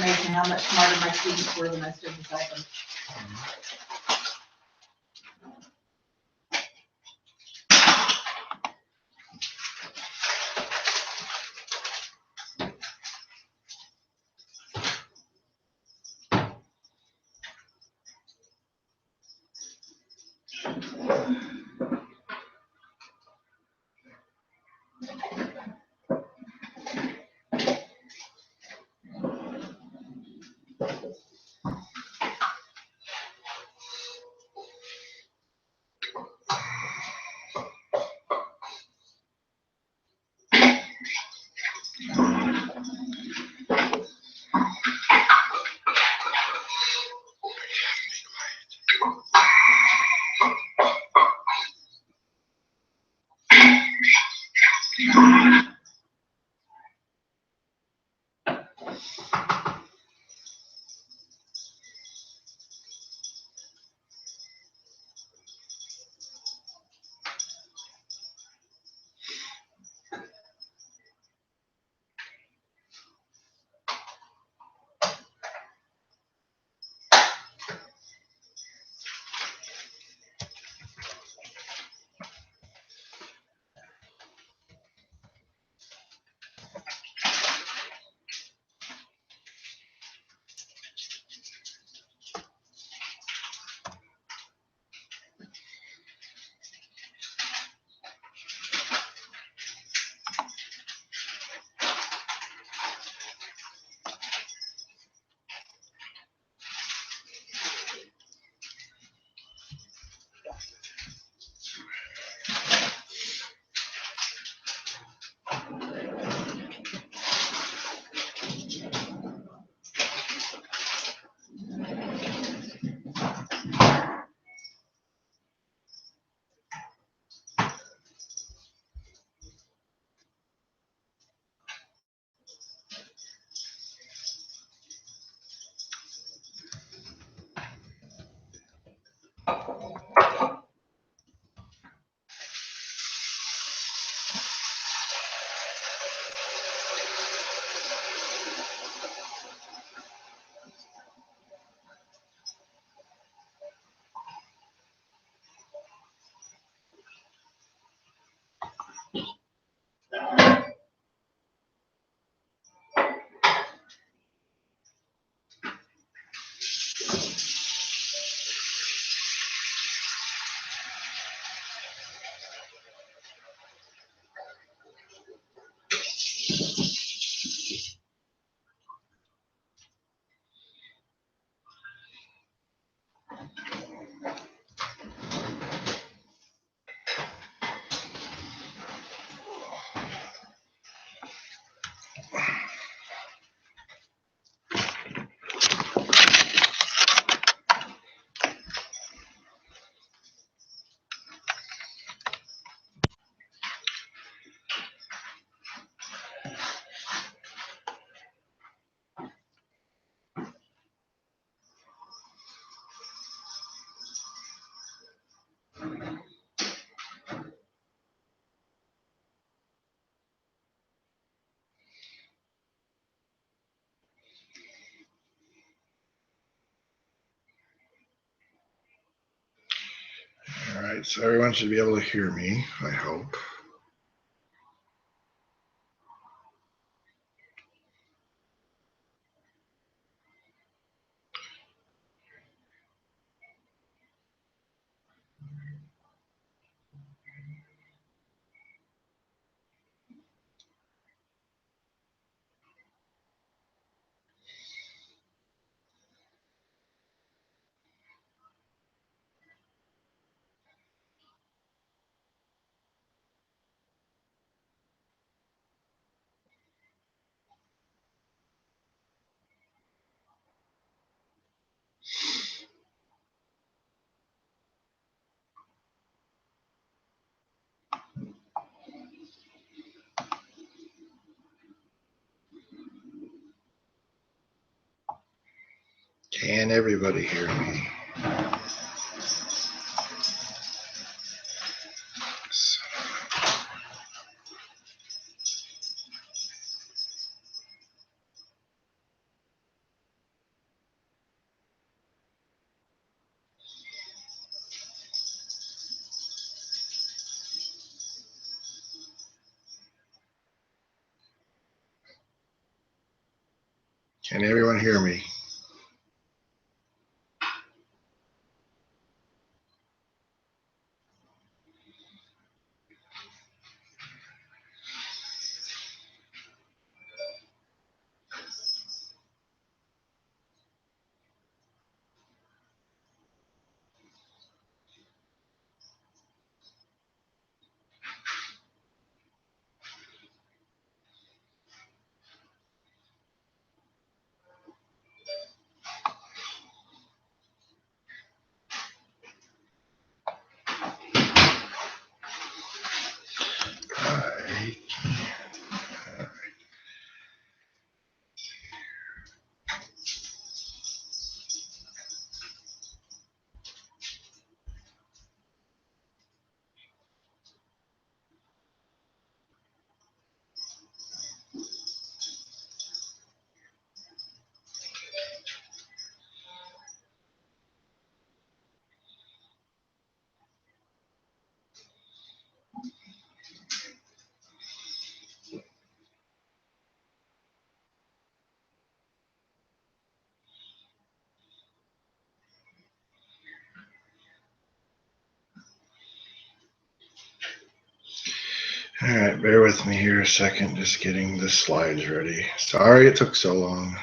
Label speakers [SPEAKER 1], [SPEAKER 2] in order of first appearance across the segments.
[SPEAKER 1] amazing how much smarter my students were than I stood beside them.
[SPEAKER 2] All right, so everyone should be able to hear me, I hope. Can everybody hear me? Can everyone hear me? I All right, bear with me here a second, just getting the slides ready. Sorry it took so long.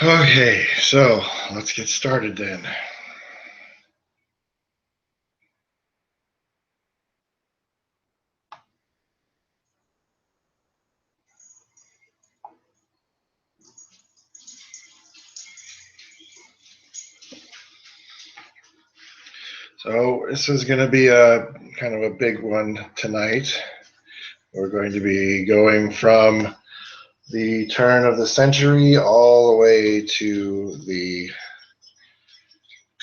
[SPEAKER 2] Okay, so let's get started then. So this is going to be a kind of a big one tonight. We're going to be going from the turn of the century all the way to the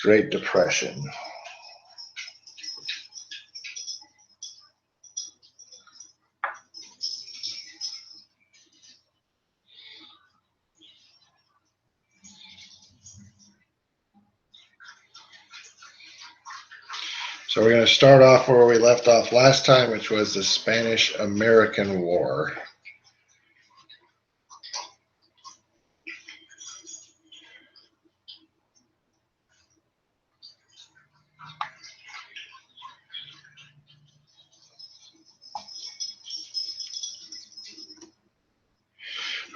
[SPEAKER 2] Great Depression. So we're going to start off where we left off last time, which was the Spanish-American War.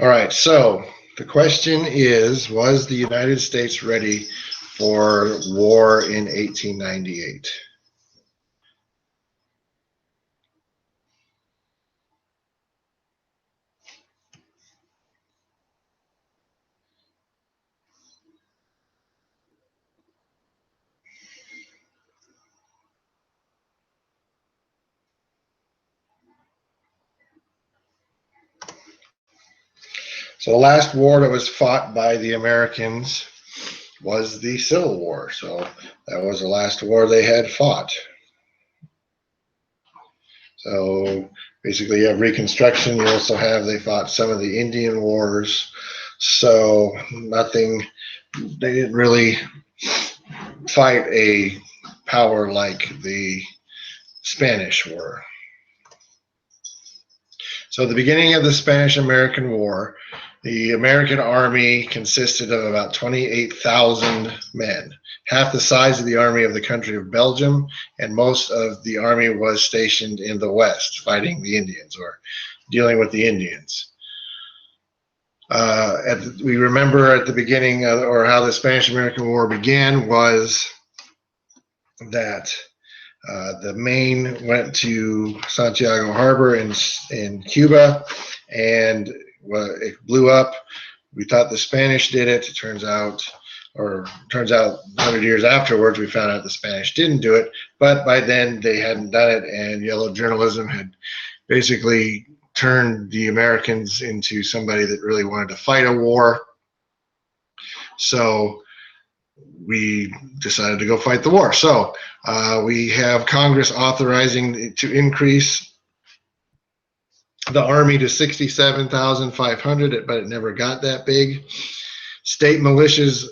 [SPEAKER 2] All right, so the question is, was the United States ready for war in 1898? So the last war that was fought by the Americans was the Civil War. So that was the last war they had fought. So basically you have Reconstruction. You also have, they fought some of the Indian Wars. So nothing, they didn't really fight a power like the Spanish were. So at the beginning of the Spanish-American War, the American army consisted of about 28,000 men, half the size of the army of the country of Belgium, and most of the army was stationed in the West fighting the Indians or dealing with the Indians. We remember at the beginning or how the Spanish-American War began was that the Maine went to Santiago Harbor in Cuba, and it blew up. We thought the Spanish did it. It turns out or turns out 100 years afterwards, we found out the Spanish didn't do it. But by then they hadn't done it, and yellow journalism had basically turned the Americans into somebody that really wanted to fight a war. So we decided to go fight the war. So we have Congress authorizing to increase the Army to 67,500, but it never got that big. State militias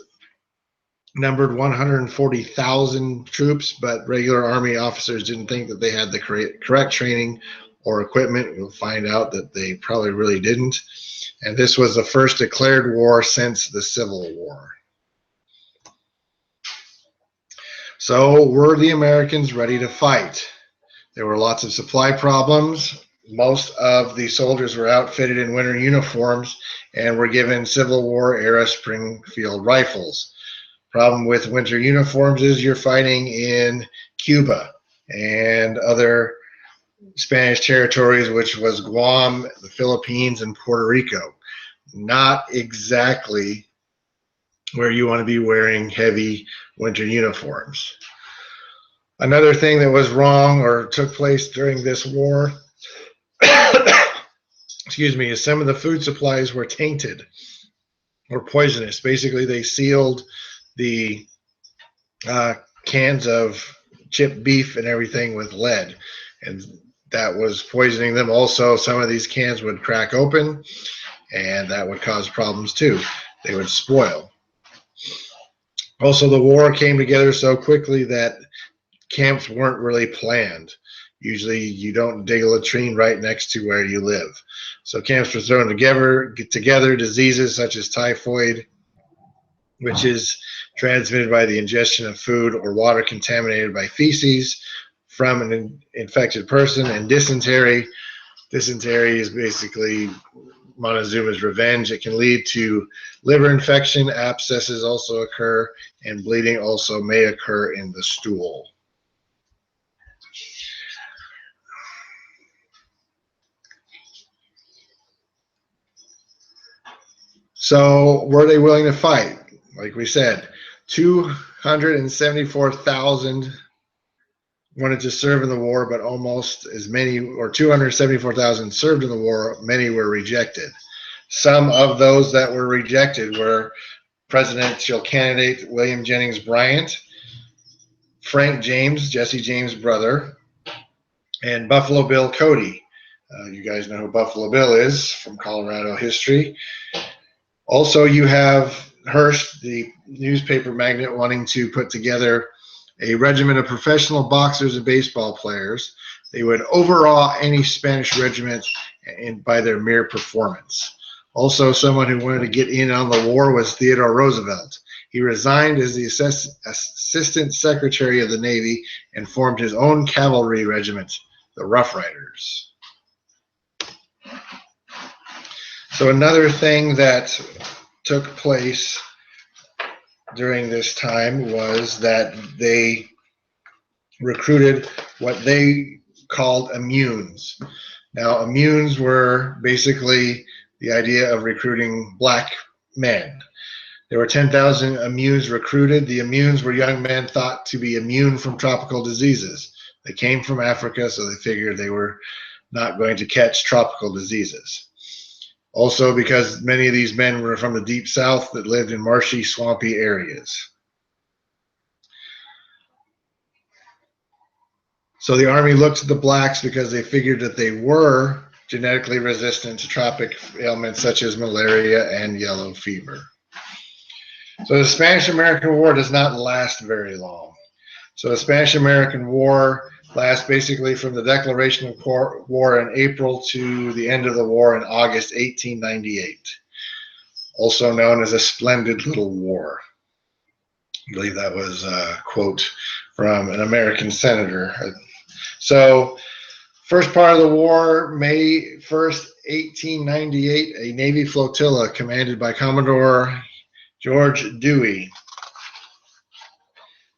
[SPEAKER 2] numbered 140,000 troops, but regular Army officers didn't think that they had the correct training or equipment. We'll find out that they probably really didn't. And this was the first declared war since the Civil War. So were the Americans ready to fight? There were lots of supply problems. Most of the soldiers were outfitted in winter uniforms and were given Civil War era Springfield rifles. Problem with winter uniforms is you're fighting in Cuba and other Spanish territories, which was Guam, the Philippines, and Puerto Rico. Not exactly where you want to be wearing heavy winter uniforms. Another thing that was wrong or took place during this war, excuse me, is some of the food supplies were tainted or poisonous. Basically, they sealed the cans of chipped beef and everything with lead, and that was poisoning them. Also, some of these cans would crack open, and that would cause problems too. They would spoil. Also, the war came together so quickly that camps weren't really planned. Usually you don't dig a latrine right next to where you live. So camps were thrown together. Diseases such as typhoid, which is transmitted by the ingestion of food or water contaminated by feces from an infected person, and dysentery. Dysentery is basically Montezuma's revenge. It can lead to liver infection. Abscesses also occur, and bleeding also may occur in the stool. So were they willing to fight? Like we said, 274,000 wanted to serve in the war, but almost as many, or 274,000 served in the war, many were rejected. Some of those that were rejected were presidential candidate William Jennings Bryan, Frank James, Jesse James' brother, and Buffalo Bill Cody. You guys know who Buffalo Bill is from Colorado history. Also, you have Hearst, the newspaper magnate, wanting to put together a regiment of professional boxers and baseball players. They would overawe any Spanish regiment by their mere performance. Also, someone who wanted to get in on the war was Theodore Roosevelt. He resigned as the Assistant Secretary of the Navy and formed his own cavalry regiment, the Rough Riders. So another thing that took place during this time was that they recruited what they called immunes. Now, immunes were basically the idea of recruiting black men. There were 10,000 immunes recruited. The immunes were young men thought to be immune from tropical diseases. They came from Africa, so they figured they were not going to catch tropical diseases. Also, because many of these men were from the deep south that lived in marshy, swampy areas. So the Army looked to the blacks because they figured that they were genetically resistant to tropic ailments such as malaria and yellow fever. So the Spanish-American War does not last very long. So the Spanish-American War lasts basically from the declaration of war in April to the end of the war in August 1898, also known as a splendid little war. I believe that was a quote from an American senator. So first part of the war, May 1st, 1898, a Navy flotilla commanded by Commodore George Dewey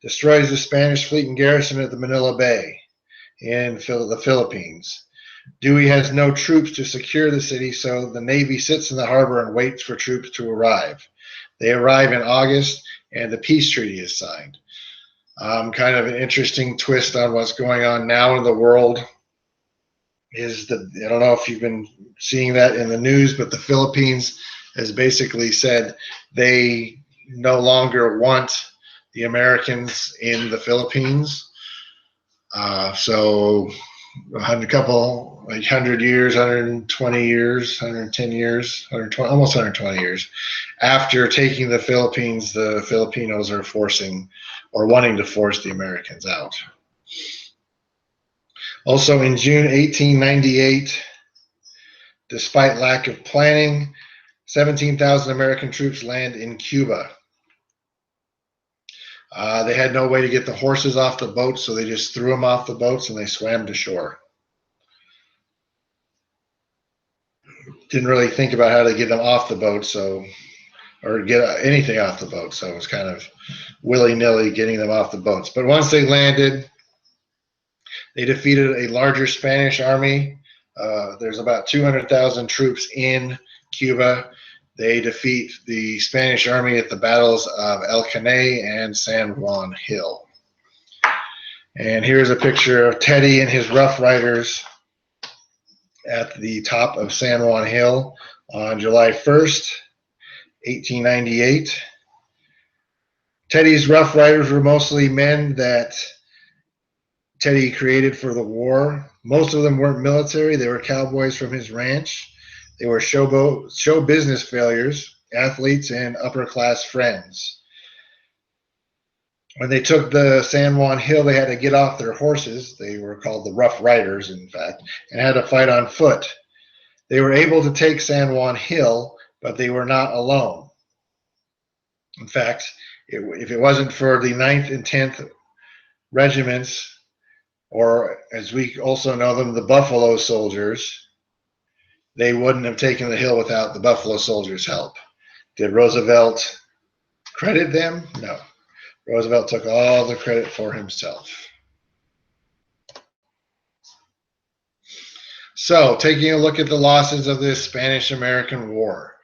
[SPEAKER 2] destroys the Spanish fleet and garrison at the Manila Bay in the Philippines. Dewey has no troops to secure the city, so the Navy sits in the harbor and waits for troops to arrive. They arrive in August, and the peace treaty is signed. Kind of an interesting twist on what's going on now in the world is that, I don't know if you've been seeing that in the news, but the Philippines has basically said they no longer want the Americans in the Philippines. So a couple, like 100 years, 120 years, 110 years, 120, almost 120 years after taking the Philippines, the Filipinos are forcing or wanting to force the Americans out. Also in June 1898, despite lack of planning, 17,000 American troops land in Cuba. They had no way to get the horses off the boats, so they just threw them off the boats and they swam to shore. Didn't really think about how to get them off the boat, or get anything off the boat, so it was kind of willy-nilly getting them off the boats. But once they landed, they defeated a larger Spanish army. There's about 200,000 troops in Cuba. They defeat the Spanish army at the battles of El Caney and San Juan Hill. And here's a picture of Teddy and his Rough Riders at the top of San Juan Hill on July 1st, 1898. Teddy's Rough Riders were mostly men that Teddy created for the war. Most of them weren't military. They were cowboys from his ranch. They were show business failures, athletes, and upper-class friends. When they took the San Juan Hill, they had to get off their horses. They were called the Rough Riders, in fact, and had to fight on foot. They were able to take San Juan Hill, but they were not alone. In fact, if it wasn't for the 9th and 10th regiments, or as we also know them, the Buffalo Soldiers, they wouldn't have taken the hill without the Buffalo Soldiers' help. Did Roosevelt credit them? No. Roosevelt took all the credit for himself. So, taking a look at the losses of this Spanish-American War.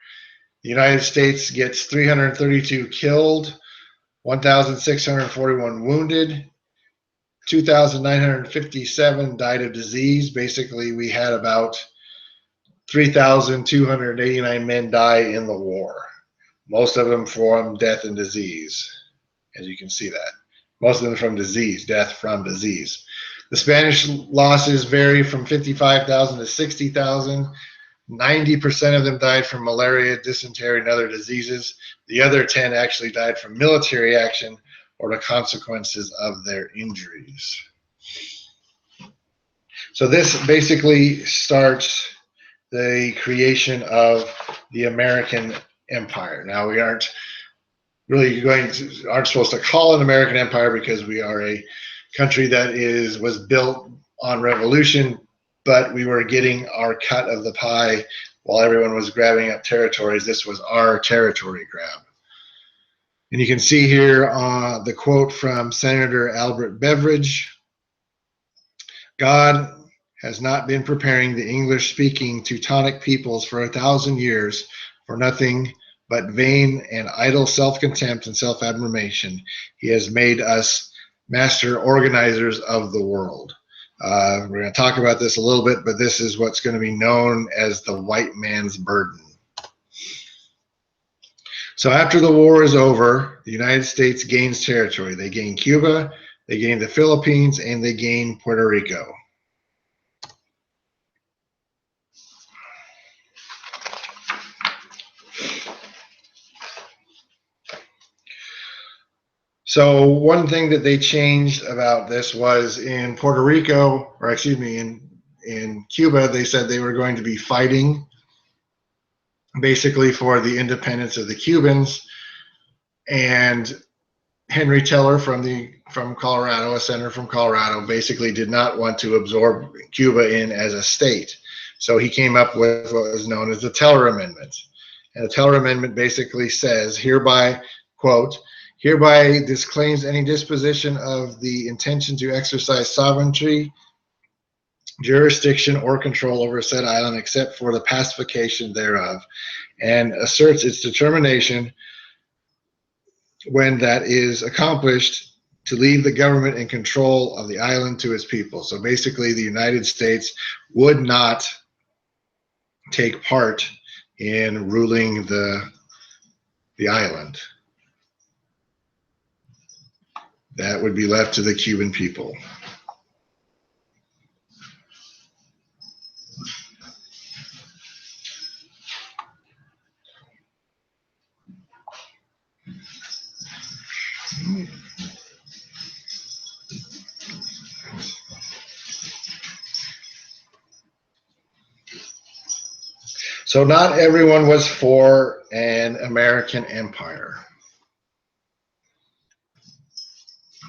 [SPEAKER 2] The United States gets 332 killed, 1,641 wounded, 2,957 died of disease. Basically, we had about 3,289 men die in the war. Most of them from death and disease, as you can see that. Most of them from disease, death from disease. The Spanish losses vary from 55,000 to 60,000. 90% of them died from malaria, dysentery, and other diseases. The other 10 actually died from military action or the consequences of their injuries. So this basically starts the creation of the American Empire. Now, we aren't really aren't supposed to call it American Empire because we are a country that was built on revolution, but we were getting our cut of the pie while everyone was grabbing up territories. This was our territory grab. And you can see here the quote from Senator Albert Beveridge: God has not been preparing the English-speaking Teutonic peoples for 1,000 years for nothing but vain and idle self-contempt and self-admiration. He has made us master organizers of the world. We're going to talk about this a little bit, but this is what's going to be known as the white man's burden. So after the war is over, the United States gains territory. They gain Cuba, they gain the Philippines, and they gain Puerto Rico. So one thing that they changed about this was in Puerto Rico, or excuse me, in Cuba, they said they were going to be fighting basically for the independence of the Cubans. And Henry Teller from Colorado, a senator from Colorado, basically did not want to absorb Cuba in as a state. So he came up with what was known as the Teller Amendment. And the Teller Amendment basically says, hereby, quote, hereby disclaims any disposition of the intention to exercise sovereignty, jurisdiction, or control over said island except for the pacification thereof, and asserts its determination when that is accomplished, to leave the government and control of the island to its people. So basically, the United States would not take part in ruling the island. That would be left to the Cuban people. So not everyone was for an American empire.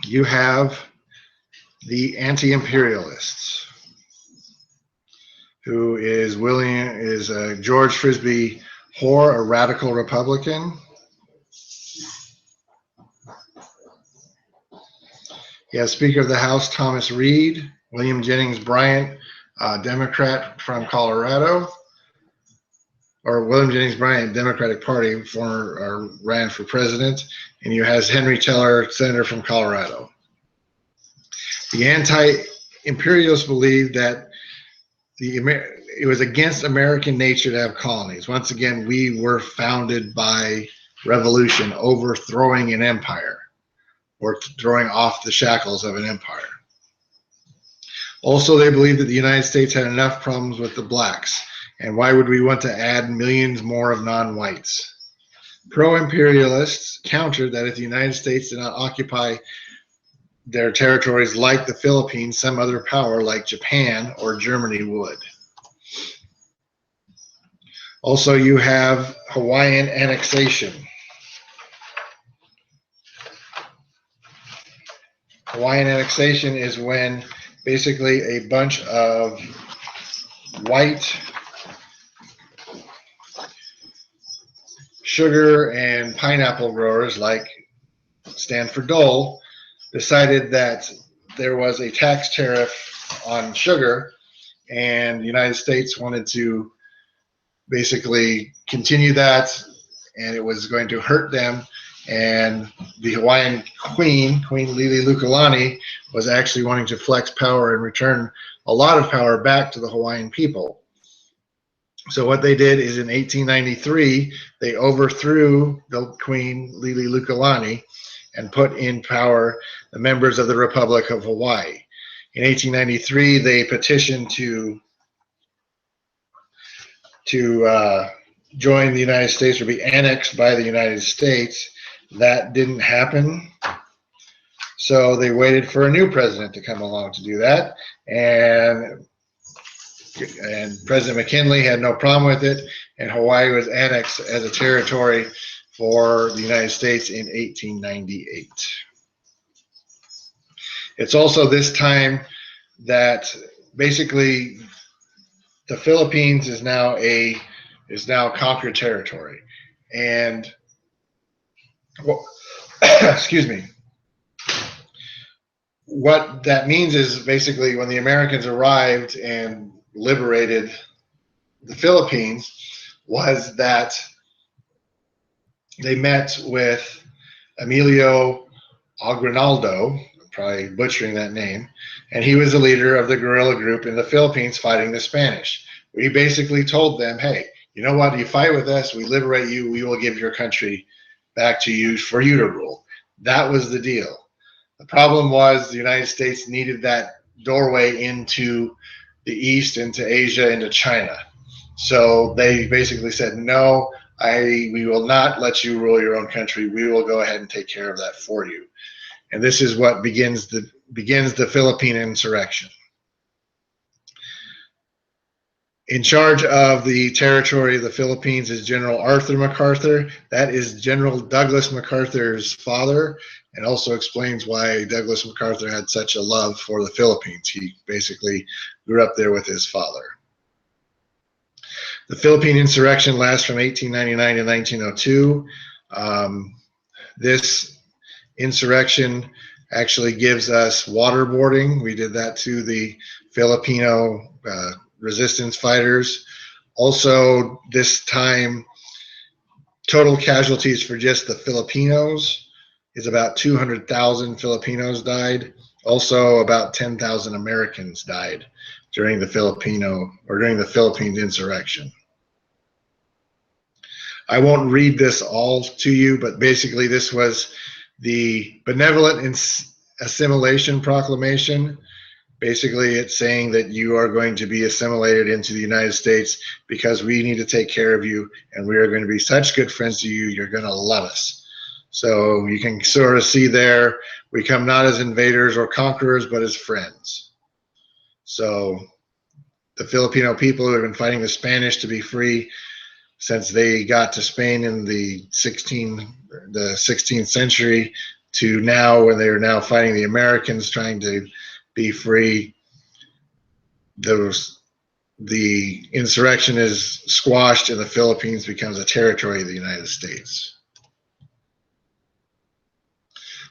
[SPEAKER 2] You have the anti-imperialists, who is George Frisbee Hoare, a radical Republican. You have Speaker of the House Thomas Reed, William Jennings Bryan, Democrat from Colorado, or William Jennings Bryan, Democratic Party, ran for president, and you have Henry Teller, senator from Colorado. The anti-imperialists believed that it was against American nature to have colonies. Once again, we were founded by revolution, overthrowing an empire, or throwing off the shackles of an empire. Also, they believed that the United States had enough problems with the blacks, and why would we want to add millions more of non-whites? Pro-imperialists countered that if the United States did not occupy their territories like the Philippines, some other power like Japan or Germany would. Also, you have Hawaiian annexation. Hawaiian annexation is when basically a bunch of white sugar and pineapple growers like Stanford Dole decided that there was a tax tariff on sugar, and the United States wanted to basically continue that, and it was going to hurt them. And the Hawaiian Queen Liliuokalani, was actually wanting to flex power and return a lot of power back to the Hawaiian people. So what they did is in 1893, they overthrew the Queen Liliuokalani and put in power the members of the Republic of Hawaii. In 1893, they petitioned to join the United States or be annexed by the United States. That didn't happen. So they waited for a new president to come along to do that. And President McKinley had no problem with it. And Hawaii was annexed as a territory for the United States in 1898. It's also this time that basically the Philippines is now conquered territory. And excuse me. What that means is basically when the Americans arrived and liberated the Philippines, was that they met with Emilio Aguinaldo, probably butchering that name, and he was the leader of the guerrilla group in the Philippines fighting the Spanish. We basically told them, hey, you know what, you fight with us, we liberate you, we will give your country back to you for you to rule. That was the deal. The problem was the United States needed that doorway into the East, into Asia, into China. So they basically said, no, we will not let you rule your own country. We will go ahead and take care of that for you. And this is what begins the Philippine insurrection. In charge of the territory of the Philippines is General Arthur MacArthur. That is General Douglas MacArthur's father, and also explains why Douglas MacArthur had such a love for the Philippines. He basically grew up there with his father. The Philippine insurrection lasts from 1899 to 1902. This insurrection actually gives us waterboarding. We did that to the Filipino resistance fighters. Also, this time, total casualties for just the Filipinos is about 200,000 Filipinos died. Also, about 10,000 Americans died during the Philippines insurrection. I won't read this all to you, but basically this was the Benevolent Assimilation Proclamation. Basically, it's saying that you are going to be assimilated into the United States because we need to take care of you, and we are going to be such good friends to you, you're going to love us. So you can sort of see there, we come not as invaders or conquerors, but as friends. So the Filipino people who have been fighting the Spanish to be free since they got to Spain in the 16th century to now, when they are now fighting the Americans trying to be free, the insurrection is squashed and the Philippines becomes a territory of the United States.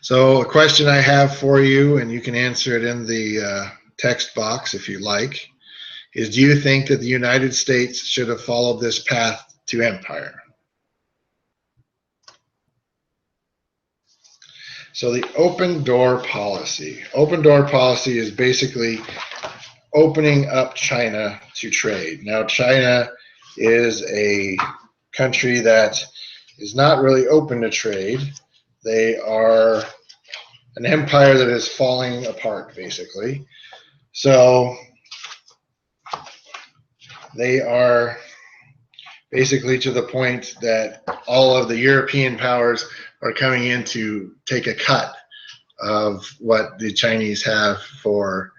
[SPEAKER 2] So a question I have for you, and you can answer it in the text box if you like, is do you think that the United States should have followed this path to empire? So the open door policy. Open door policy is basically opening up China to trade. Now, China is a country that is not really open to trade. They are an empire that is falling apart, basically. So they are basically to the point that all of the European powers are coming in to take a cut of what the Chinese have for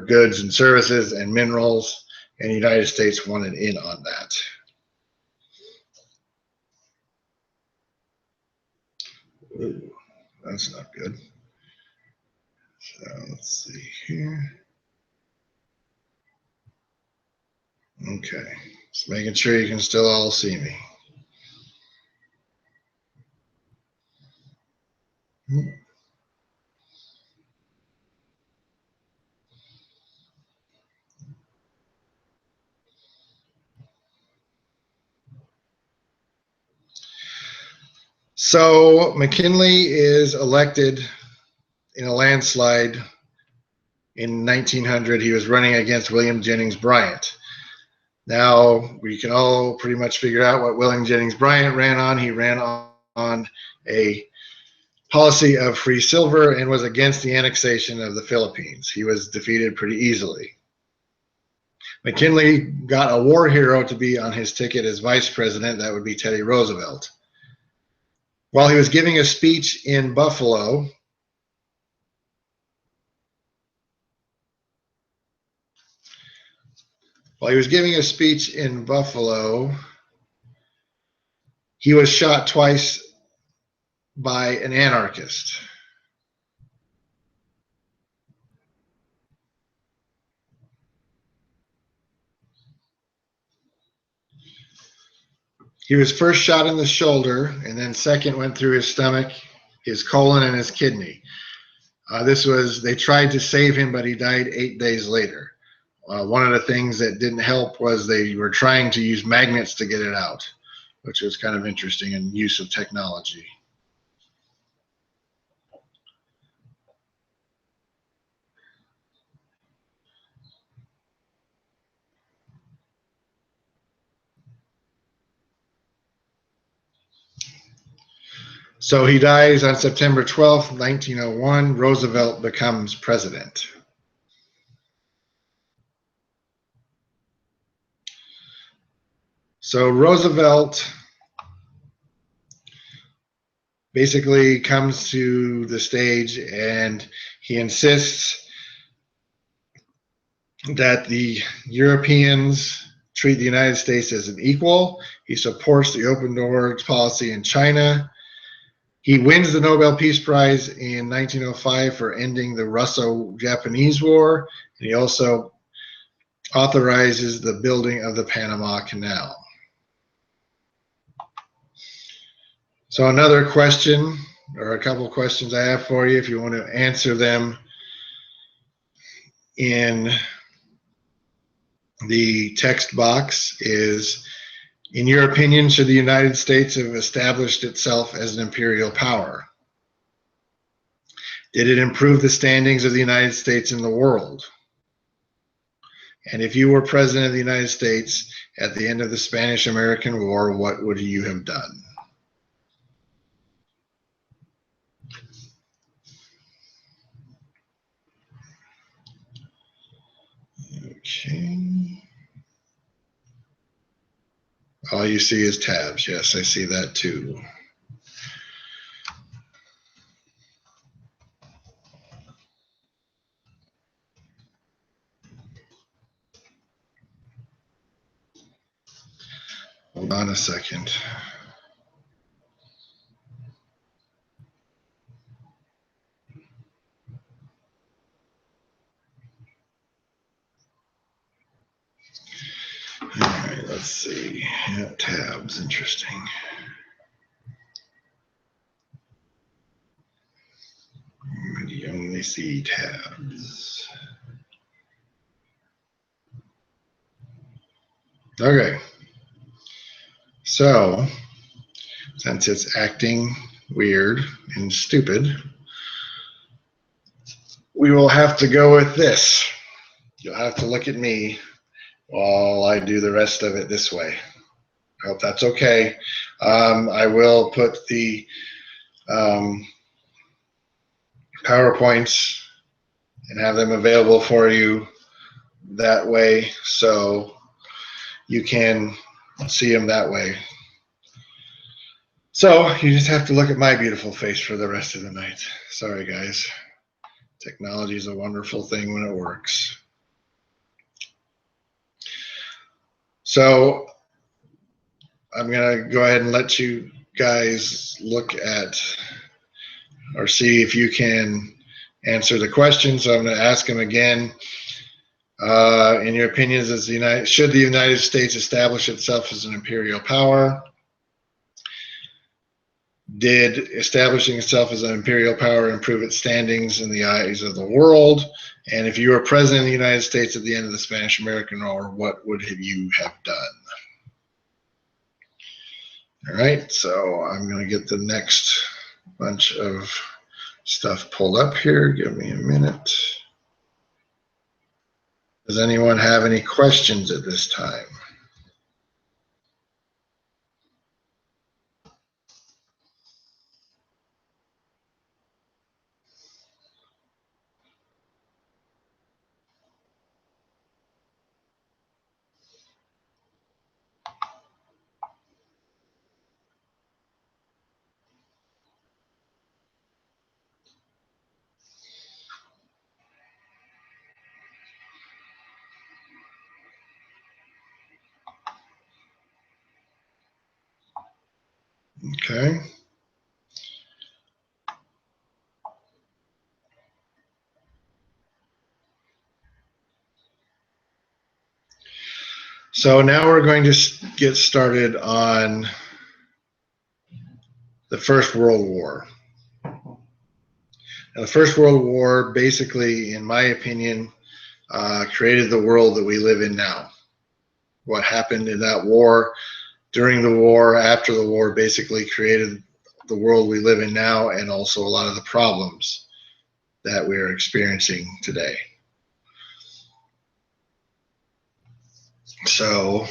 [SPEAKER 2] goods and services and minerals, and the United States wanted in on that. Ooh, that's not good. So let's see here. Okay, just making sure you can still all see me. So McKinley is elected in a landslide in 1900. He was running against William Jennings Bryan. Now we can all pretty much figure out what William Jennings Bryan ran on. He ran on a policy of free silver and was against the annexation of the Philippines. He was defeated pretty easily. McKinley got a war hero to be on his ticket as vice president. That would be Teddy Roosevelt. While he was giving a speech in Buffalo, he was shot twice by an anarchist. He was first shot in the shoulder, and then second went through his stomach, his colon, and his kidney. They tried to save him, but he died 8 days later. One of the things that didn't help was they were trying to use magnets to get it out, which was kind of interesting in use of technology. So he dies on September 12th, 1901. Roosevelt becomes president. So Roosevelt basically comes to the stage and he insists that the Europeans treat the United States as an equal. He supports the open doors policy in China. He wins the Nobel Peace Prize in 1905 for ending the Russo-Japanese War. And he also authorizes the building of the Panama Canal. So another question, or a couple of questions I have for you, if you want to answer them in the text box, is, in your opinion, should the United States have established itself as an imperial power? Did it improve the standings of the United States in the world? And if you were president of the United States at the end of the Spanish-American War, what would you have done? Okay. All you see is tabs. Yes, I see that too. Hold on a second. All right, let's see. Yeah, tabs, interesting. You only see tabs. Okay. So, since it's acting weird and stupid, we will have to go with this. You'll have to look at me while I do the rest of it this way. I hope that's okay. I will put the PowerPoints and have them available for you that way, so you can see them that way. So you just have to look at my beautiful face for the rest of the night. Sorry, guys. Technology is a wonderful thing when it works. So I'm going to go ahead and let you guys look at or see if you can answer the question. So I'm going to ask them again. In your opinions, should the United States establish itself as an imperial power? Did establishing itself as an imperial power improve its standings in the eyes of the world? And if you were president of the United States at the end of the Spanish-American War, what would you have done? All right, so I'm going to get the next bunch of stuff pulled up here. Give me a minute. Does anyone have any questions at this time? Okay. So now we're going to get started on the First World War. Now, the First World War basically, in my opinion, created the world that we live in now. What happened in that war, during the war, after the war, basically created the world we live in now, and also a lot of the problems that we're experiencing today. So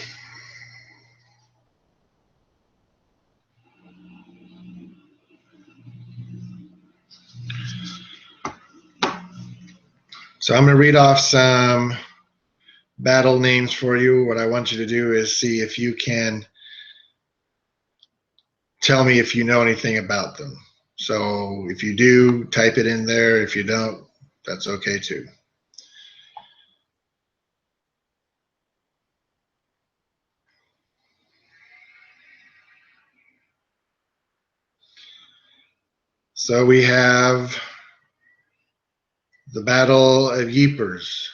[SPEAKER 2] I'm going to read off some battle names for you. What I want you to do is see if you can tell me if you know anything about them. So if you do, type it in there. If you don't, that's okay too. So we have the Battle of Ypres,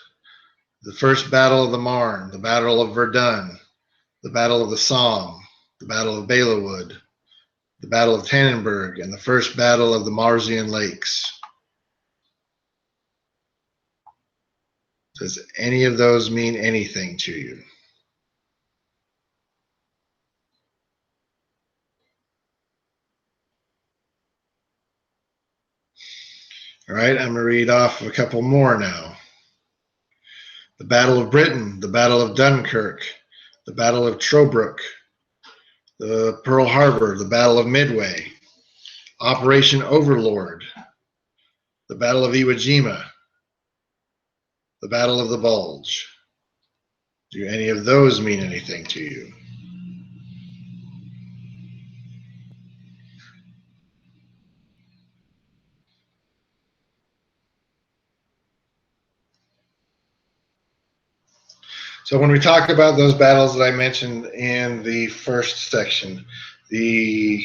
[SPEAKER 2] the First Battle of the Marne, the Battle of Verdun, the Battle of the Somme, the Battle of Bellewood, the Battle of Tannenberg, and the First Battle of the Marzian Lakes. Does any of those mean anything to you? All right, I'm going to read off a couple more now. The Battle of Britain, the Battle of Dunkirk, the Battle of Tobruk, the Pearl Harbor, the Battle of Midway, Operation Overlord, the Battle of Iwo Jima, the Battle of the Bulge. Do any of those mean anything to you? So when we talk about those battles that I mentioned in the first section, the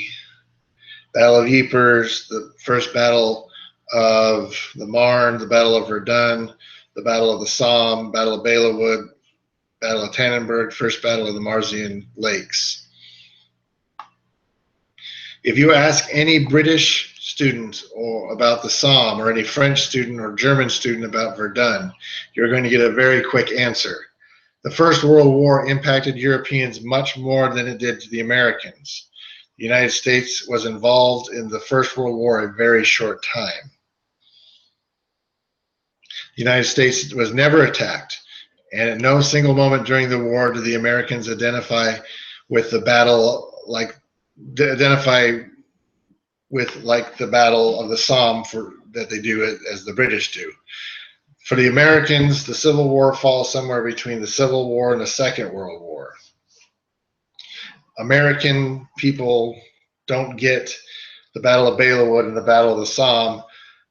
[SPEAKER 2] Battle of Ypres, the first Battle of the Marne, the Battle of Verdun, the Battle of the Somme, Battle of Bellewood, Battle of Tannenberg, First Battle of the Marzian Lakes. If you ask any British student or about the Somme, or any French student or German student about Verdun, you're going to get a very quick answer. The First World War impacted Europeans much more than it did to the Americans. The United States was involved in the First World War a very short time. The United States was never attacked, and at no single moment during the war did the Americans identify with the battle like the Battle of the Somme that they do as the British do. For the Americans, the Civil War falls somewhere between the Civil War and the Second World War. American people don't get the Battle of Bellewood and the Battle of the Somme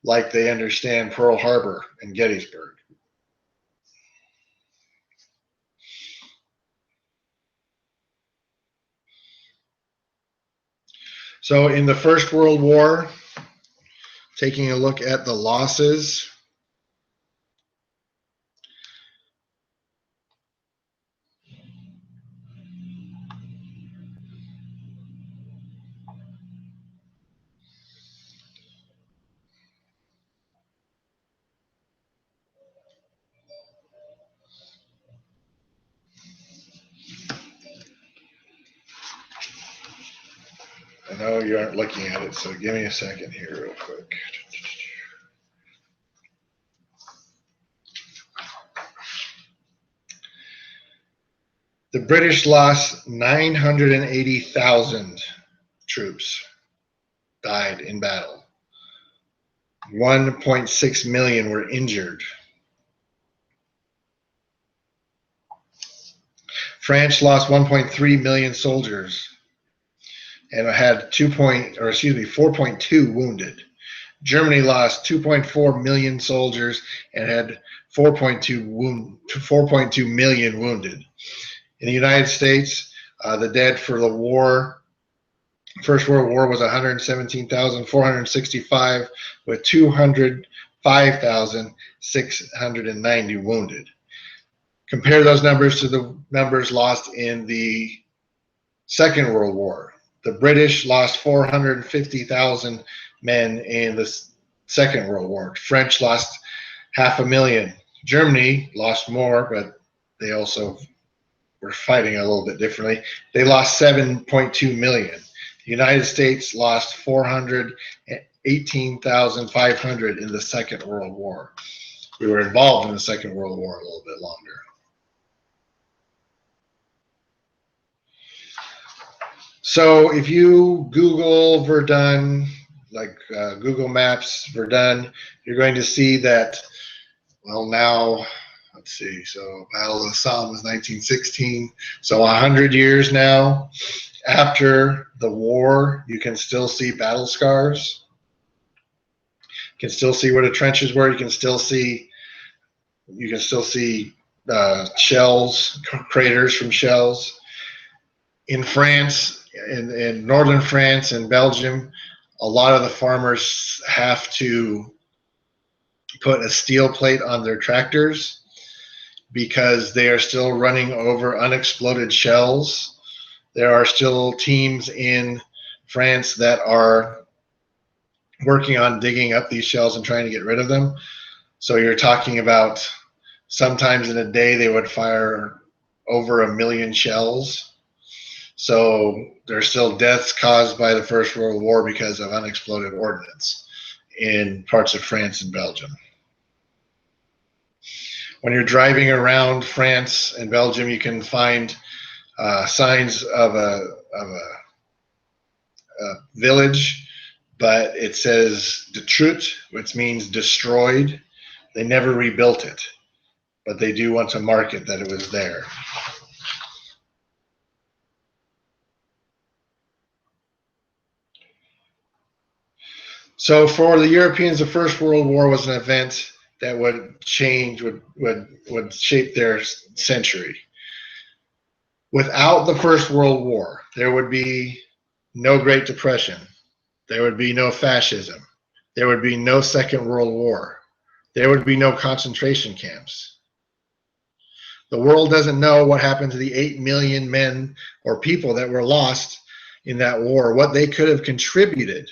[SPEAKER 2] like they understand Pearl Harbor and Gettysburg. So in the First World War, taking a look at the losses, I know you aren't looking at it, so give me a second here real quick. The British lost 980,000 troops died in battle. 1.6 million were injured. France lost 1.3 million soldiers and had 4.2 wounded. Germany lost 2.4 million soldiers and had 4.2 million wounded. In the United States, the dead for the war, First World War, was 117,465 with 205,690 wounded. Compare those numbers to the numbers lost in the Second World War. The British lost 450,000 men in the Second World War. French lost 500,000. Germany lost more, but they also were fighting a little bit differently. They lost 7.2 million. The United States lost 418,500 in the Second World War. We were involved in the Second World War a little bit longer. So if you Google Verdun, like Google Maps Verdun, you're going to see that, well, now, let's see, so Battle of the Somme was 1916. So 100 years now after the war, you can still see battle scars. You can still see where the trenches were. You can still see shells, craters from shells. In France, in northern France and Belgium, a lot of the farmers have to put a steel plate on their tractors because they are still running over unexploded shells. There are still teams in France that are working on digging up these shells and trying to get rid of them. So you're talking about sometimes in a day they would fire over 1 million shells. So there's still deaths caused by the First World War because of unexploded ordnance. in parts of France and Belgium. When you're driving around France and Belgium, you can find signs of a village, but it says "détruit," which means destroyed. They never rebuilt it, but they do want to mark it that it was there. So for the Europeans, the First World War was an event that would change, would shape their century. Without the First World War, there would be no Great Depression. There would be no fascism. There would be no Second World War. There would be no concentration camps. The world doesn't know what happened to the 8 million men or people that were lost in that war, what they could have contributed.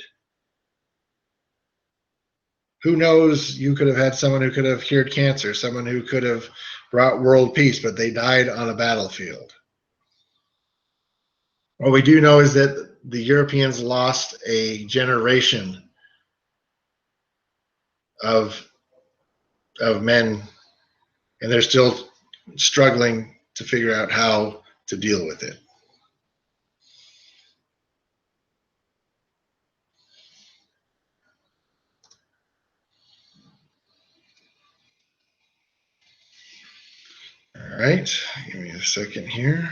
[SPEAKER 2] Who knows, you could have had someone who could have cured cancer, someone who could have brought world peace, but they died on a battlefield. What we do know is that the Europeans lost a generation of men, and they're still struggling to figure out how to deal with it. All right, give me a second here.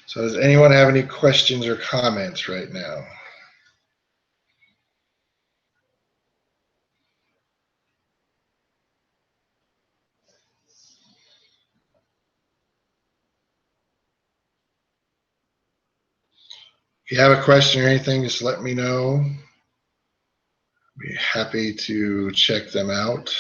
[SPEAKER 2] So does anyone have any questions or comments right now? If you have a question or anything, just let me know. Be happy to check them out.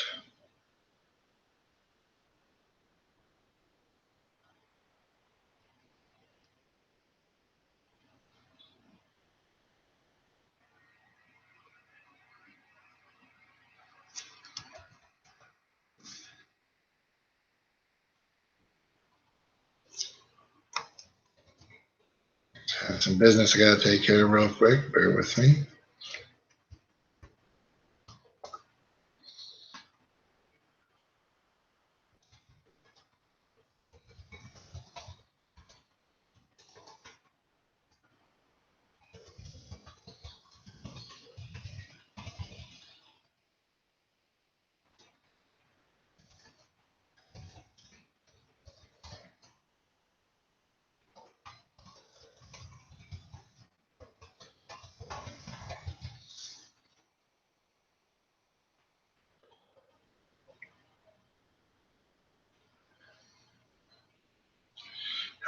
[SPEAKER 2] Have some business I got to take care of real quick. Bear with me.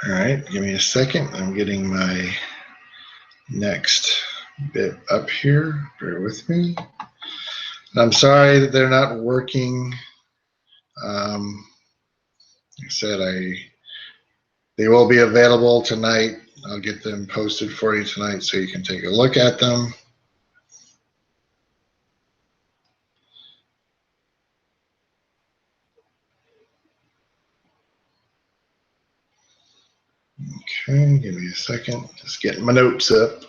[SPEAKER 2] All right, give me a second. I'm getting my next bit up here. Bear with me. I'm sorry that they're not working. Like I said, they will be available tonight. I'll get them posted for you tonight so you can take a look at them. Okay, give me a second. Just getting my notes up.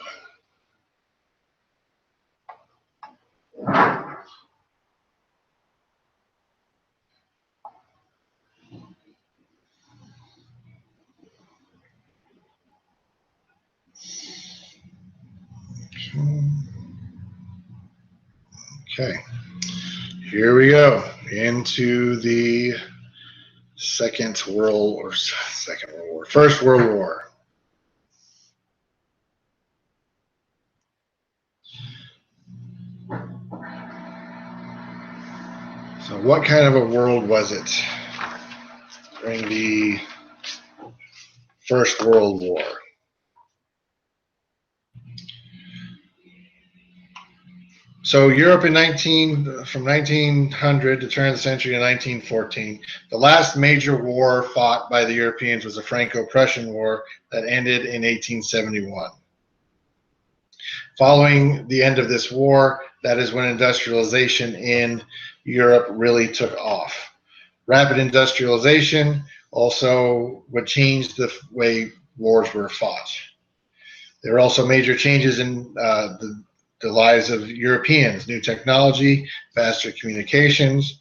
[SPEAKER 2] Okay, here we go into the First World War. So what kind of a world was it during the First World War? So Europe from 1900 to turn of the century to 1914, the last major war fought by the Europeans was the Franco-Prussian War that ended in 1871. Following the end of this war, that is when industrialization in Europe really took off. Rapid industrialization also would change the way wars were fought. There were also major changes in the lives of Europeans, new technology, faster communications,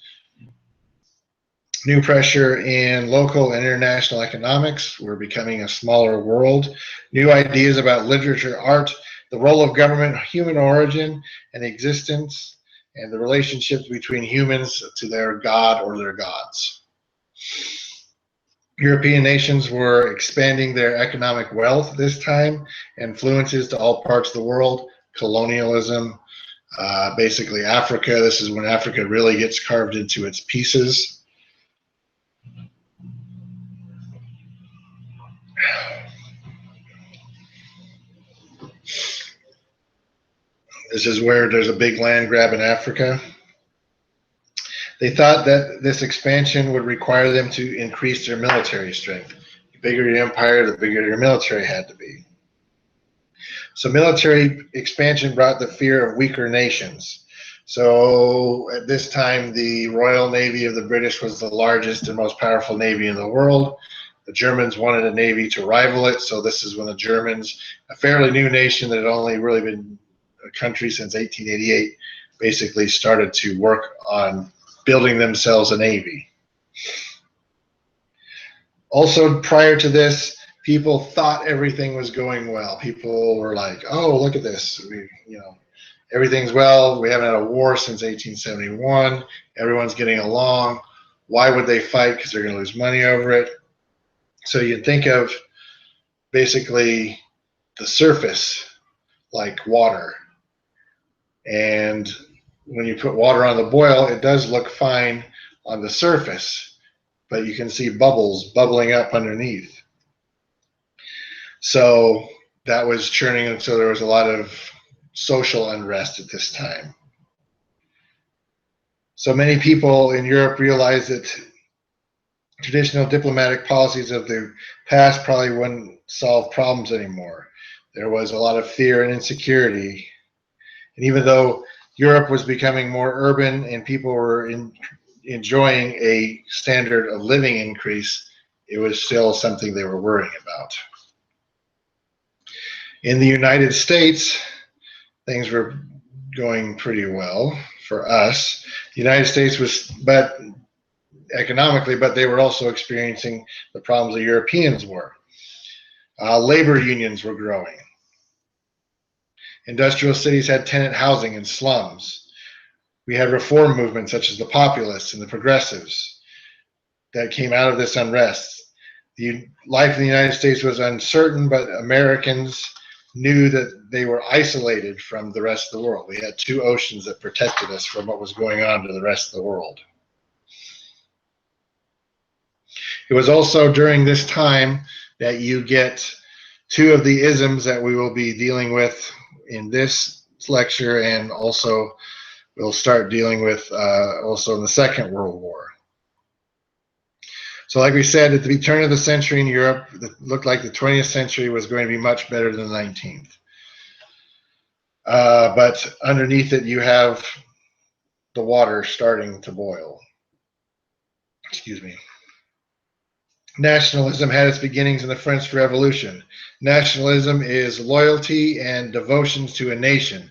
[SPEAKER 2] new pressure in local and international economics. We're becoming a smaller world. New ideas about literature, art, the role of government, human origin and existence, and the relationships between humans to their god or their gods. European nations were expanding their economic wealth this time, influences to all parts of the world, colonialism, basically Africa. This is when Africa really gets carved into its pieces. This is where there's a big land grab in Africa. They thought that this expansion would require them to increase their military strength. The bigger your empire, the bigger your military had to be. So military expansion brought the fear of weaker nations. So at this time, the Royal Navy of the British was the largest and most powerful navy in the world. The Germans wanted a navy to rival it, so this is when the Germans, a fairly new nation that had only really been a country since 1888, basically started to work on building themselves a navy. Also, prior to this, people thought everything was going well. People were like, "Oh, look at this! Everything's well. We haven't had a war since 1871. Everyone's getting along. Why would they fight? Because they're going to lose money over it." So you think of basically the surface like water, and when you put water on the boil, it does look fine on the surface, but you can see bubbles bubbling up underneath. So that was churning, and so there was a lot of social unrest at this time. So many people in Europe realized that traditional diplomatic policies of the past probably wouldn't solve problems anymore. There was a lot of fear and insecurity. And even though Europe was becoming more urban and people were enjoying a standard of living increase, it was still something they were worrying about. In the United States, things were going pretty well for us. The United States was, but economically, but they were also experiencing the problems the Europeans were. Labor unions were growing. Industrial cities had tenant housing and slums. We had reform movements such as the populists and the progressives that came out of this unrest. The life in the United States was uncertain, but Americans knew that they were isolated from the rest of the world. We had two oceans that protected us from what was going on to the rest of the world. It was also during this time that you get two of the isms that we will be dealing with in this lecture, and also we'll start dealing with also in the Second World War. So like we said, at the turn of the century in Europe, it looked like the 20th century was going to be much better than the 19th. But underneath it, you have the water starting to boil. Excuse me. Nationalism had its beginnings in the French Revolution. Nationalism is loyalty and devotion to a nation,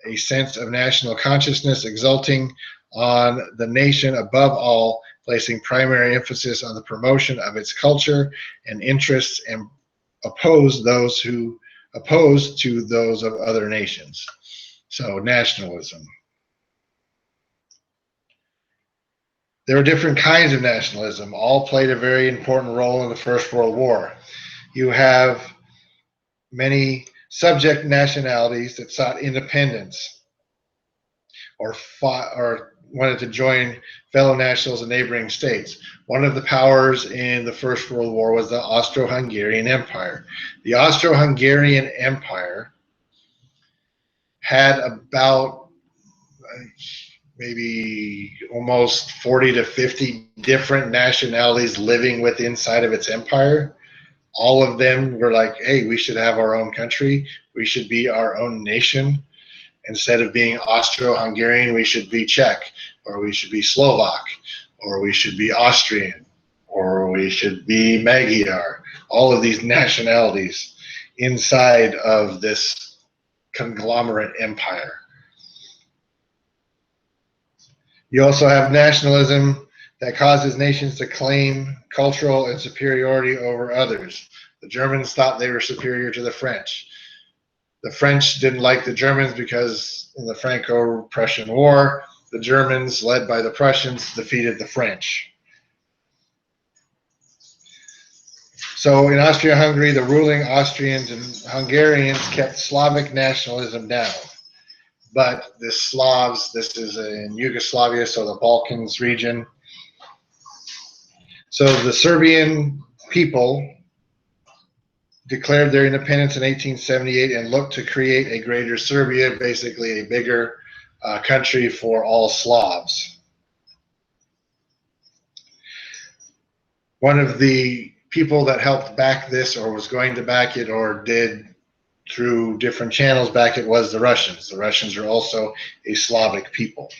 [SPEAKER 2] a sense of national consciousness exulting on the nation above all, placing primary emphasis on the promotion of its culture and interests, and opposed to those of other nations. So nationalism. There were different kinds of nationalism. All played a very important role in the First World War. You have many subject nationalities that sought independence or fought or wanted to join fellow nationals in neighboring states. One of the powers in the First World War was the Austro-Hungarian Empire. The Austro-Hungarian Empire had about maybe almost 40 to 50 different nationalities living within inside of its empire. All of them were like, hey, we should have our own country. We should be our own nation. Instead of being Austro-Hungarian, we should be Czech, or we should be Slovak, or we should be Austrian, or we should be Magyar. all of these nationalities inside of this conglomerate empire. You also have nationalism that causes nations to claim cultural and superiority over others. The Germans thought they were superior to the French. The French didn't like the Germans because in the Franco-Prussian War, the Germans, led by the Prussians, defeated the French. So in Austria-Hungary, the ruling Austrians and Hungarians kept Slavic nationalism down. But the Slavs, this is in Yugoslavia, so the Balkans region. So the Serbian people declared their independence in 1878 and looked to create a greater Serbia, basically a bigger country for all Slavs. One of the people that helped back this, or was going to back it, or did through different channels back it, was the Russians. The Russians are also a Slavic people.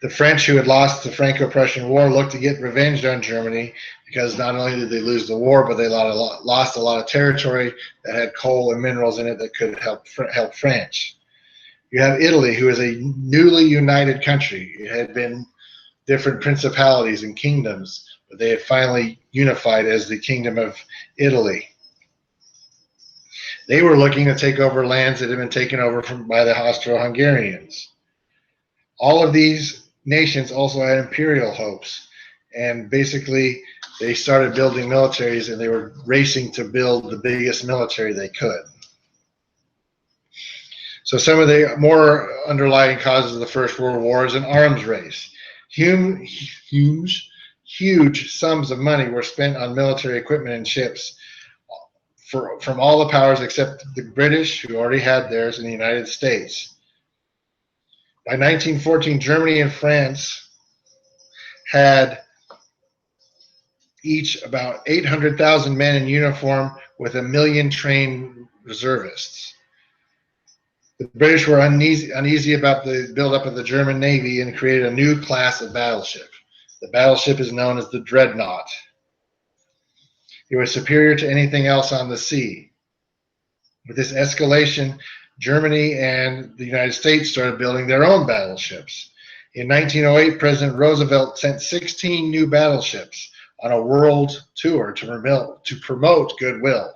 [SPEAKER 2] The French, who had lost the Franco-Prussian War, looked to get revenge on Germany because not only did they lose the war, but they lost a lot of territory that had coal and minerals in it that could help France. You have Italy, who is a newly united country. It had been different principalities and kingdoms, but they had finally unified as the Kingdom of Italy. They were looking to take over lands that had been taken over by the Austro-Hungarians. All of these nations also had imperial hopes, and basically they started building militaries, and they were racing to build the biggest military they could. So some of the more underlying causes of the First World War is an arms race. Huge sums of money were spent on military equipment and ships from all the powers except the British, who already had theirs, in the United States. By 1914, Germany and France had each about 800,000 men in uniform with 1 million trained reservists. The British were uneasy about the buildup of the German Navy and created a new class of battleship. The battleship is known as the Dreadnought. It was superior to anything else on the sea. With this escalation, Germany and the United States started building their own battleships. In 1908, President Roosevelt sent 16 new battleships on a world tour to promote goodwill.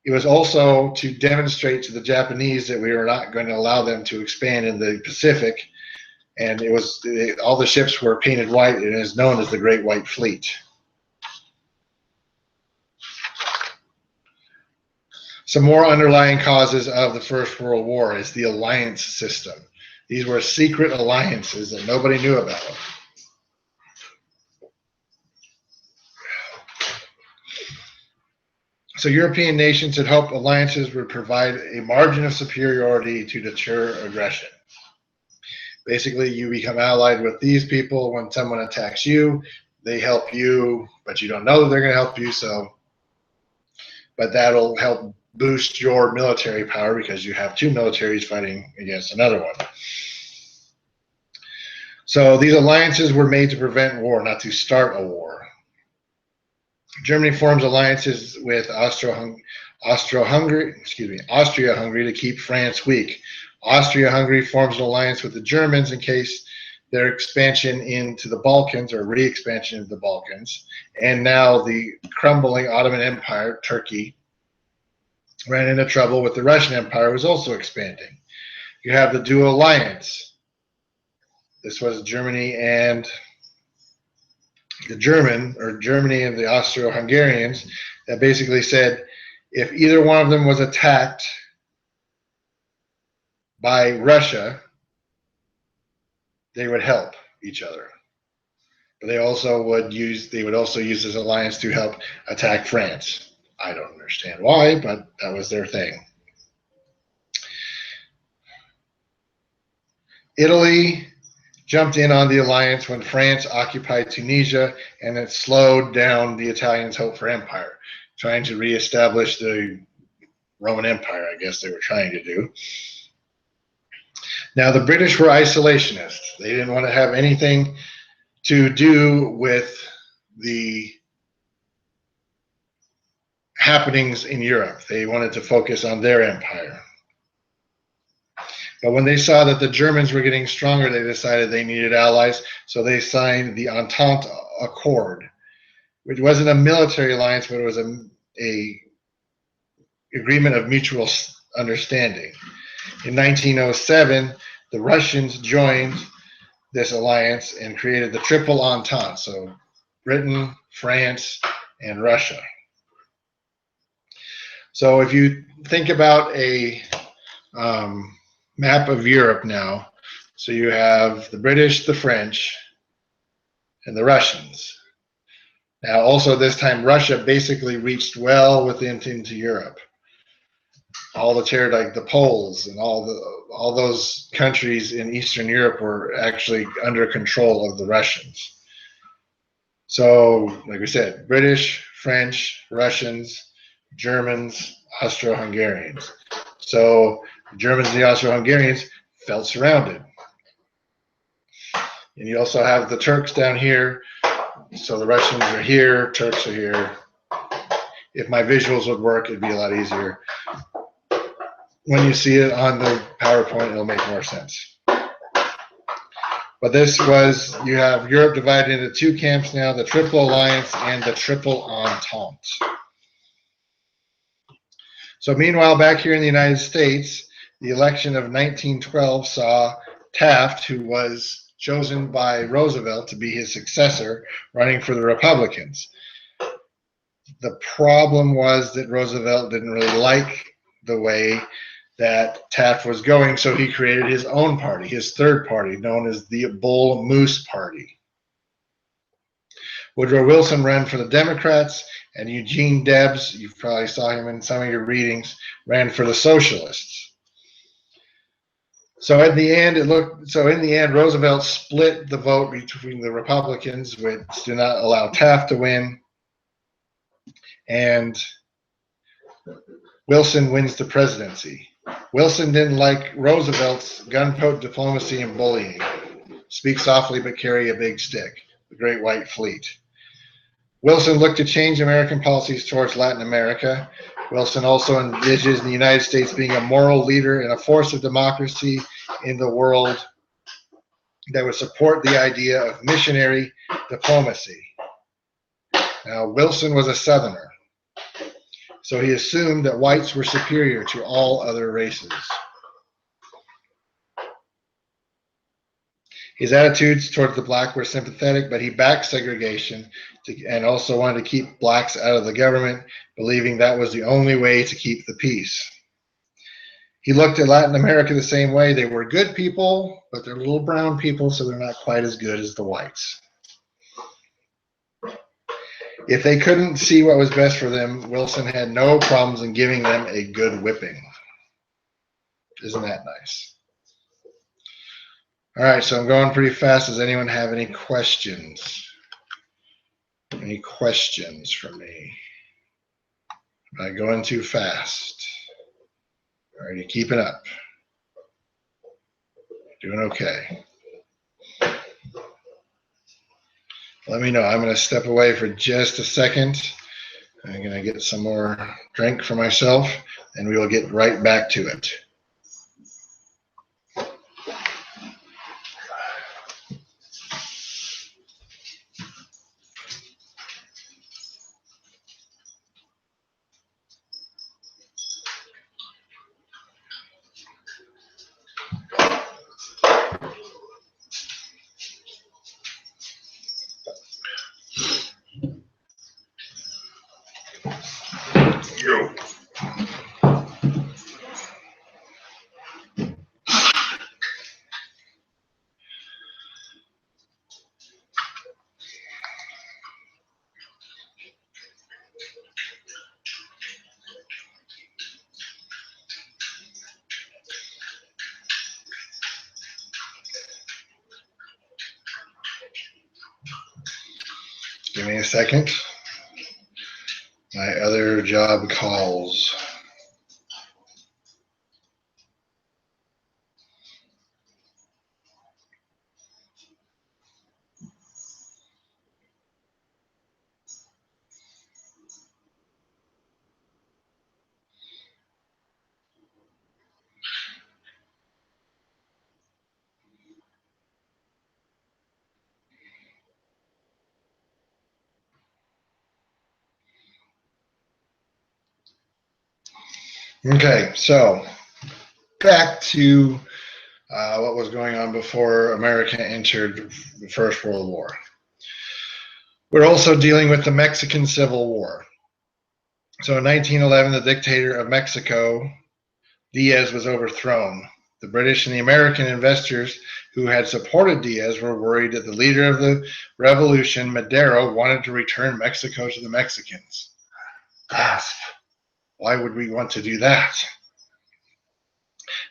[SPEAKER 2] It was also to demonstrate to the Japanese that we were not going to allow them to expand in the Pacific, and all the ships were painted white and is known as the Great White Fleet. Some more underlying causes of the First World War is the alliance system. These were secret alliances that nobody knew about. So European nations had hoped alliances would provide a margin of superiority to deter aggression. Basically, you become allied with these people. When someone attacks you, they help you, but you don't know that they're going to help you. But that'll help boost your military power because you have two militaries fighting against another one. So these alliances were made to prevent war, not to start a war. Germany forms alliances with Austria-Hungary to keep France weak. Austria-Hungary forms an alliance with the Germans in case their expansion into the Balkans, or re-expansion into the Balkans, and now the crumbling Ottoman Empire, Turkey, ran into trouble with the Russian Empire, was also expanding. You have the dual alliance. This was Germany and Germany and the Austro-Hungarians, that basically said if either one of them was attacked by Russia, they would help each other. But they would also use this alliance to help attack France. I don't understand why, but that was their thing. Italy jumped in on the alliance when France occupied Tunisia, and it slowed down the Italians' hope for empire, trying to reestablish the Roman Empire, I guess they were trying to do. Now, the British were isolationists. They didn't want to have anything to do with the happenings in Europe. They wanted to focus on their empire. But when they saw that the Germans were getting stronger, they decided they needed allies, so they signed the Entente Accord, which wasn't a military alliance, but it was a agreement of mutual understanding. In 1907, the Russians joined this alliance and created the Triple Entente, so Britain, France, and Russia. So if you think about a map of Europe now, so you have the British, the French, and the Russians. Now, also this time, Russia basically reached well into Europe. All the territory, like the Poles and all those countries in Eastern Europe were actually under control of the Russians. So, like we said, British, French, Russians, Germans, Austro-Hungarians. So the Germans and the Austro-Hungarians felt surrounded. And you also have the Turks down here. So the Russians are here, Turks are here. If my visuals would work, it'd be a lot easier. When you see it on the PowerPoint, it'll make more sense. But this was, you have Europe divided into two camps now, the Triple Alliance and the Triple Entente. So meanwhile, back here in the United States, the election of 1912 saw Taft, who was chosen by Roosevelt to be his successor, running for the Republicans. The problem was that Roosevelt didn't really like the way that Taft was going, so he created his own party, his third party, known as the Bull Moose Party. Woodrow Wilson ran for the Democrats, and Eugene Debs, you probably saw him in some of your readings, ran for the Socialists. So in the end, Roosevelt split the vote between the Republicans, which did not allow Taft to win, and Wilson wins the presidency. Wilson didn't like Roosevelt's gunboat diplomacy and bullying. Speak softly but carry a big stick, the Great White Fleet. Wilson looked to change American policies towards Latin America. Wilson also envisions the United States being a moral leader and a force of democracy in the world that would support the idea of missionary diplomacy. Now, Wilson was a Southerner, so he assumed that whites were superior to all other races. His attitudes towards the black were sympathetic, but he backed segregation and also wanted to keep blacks out of the government, believing that was the only way to keep the peace. He looked at Latin America the same way. They were good people, but they're little brown people, so they're not quite as good as the whites. If they couldn't see what was best for them, Wilson had no problems in giving them a good whipping. Isn't that nice? All right, so I'm going pretty fast. Does anyone have any questions? Any questions for me? Am I going too fast? Are you keeping up? Doing okay. Let me know. I'm going to step away for just a second. I'm going to get some more drink for myself, and we will get right back to it. Yo. Give me a second. My other job calls. Okay, so back to what was going on before America entered the First World War. We're also dealing with the Mexican Civil War. So in 1911, the dictator of Mexico, Diaz, was overthrown. The British and the American investors who had supported Diaz were worried that the leader of the revolution, Madero, wanted to return Mexico to the Mexicans. Gasp. Why would we want to do that?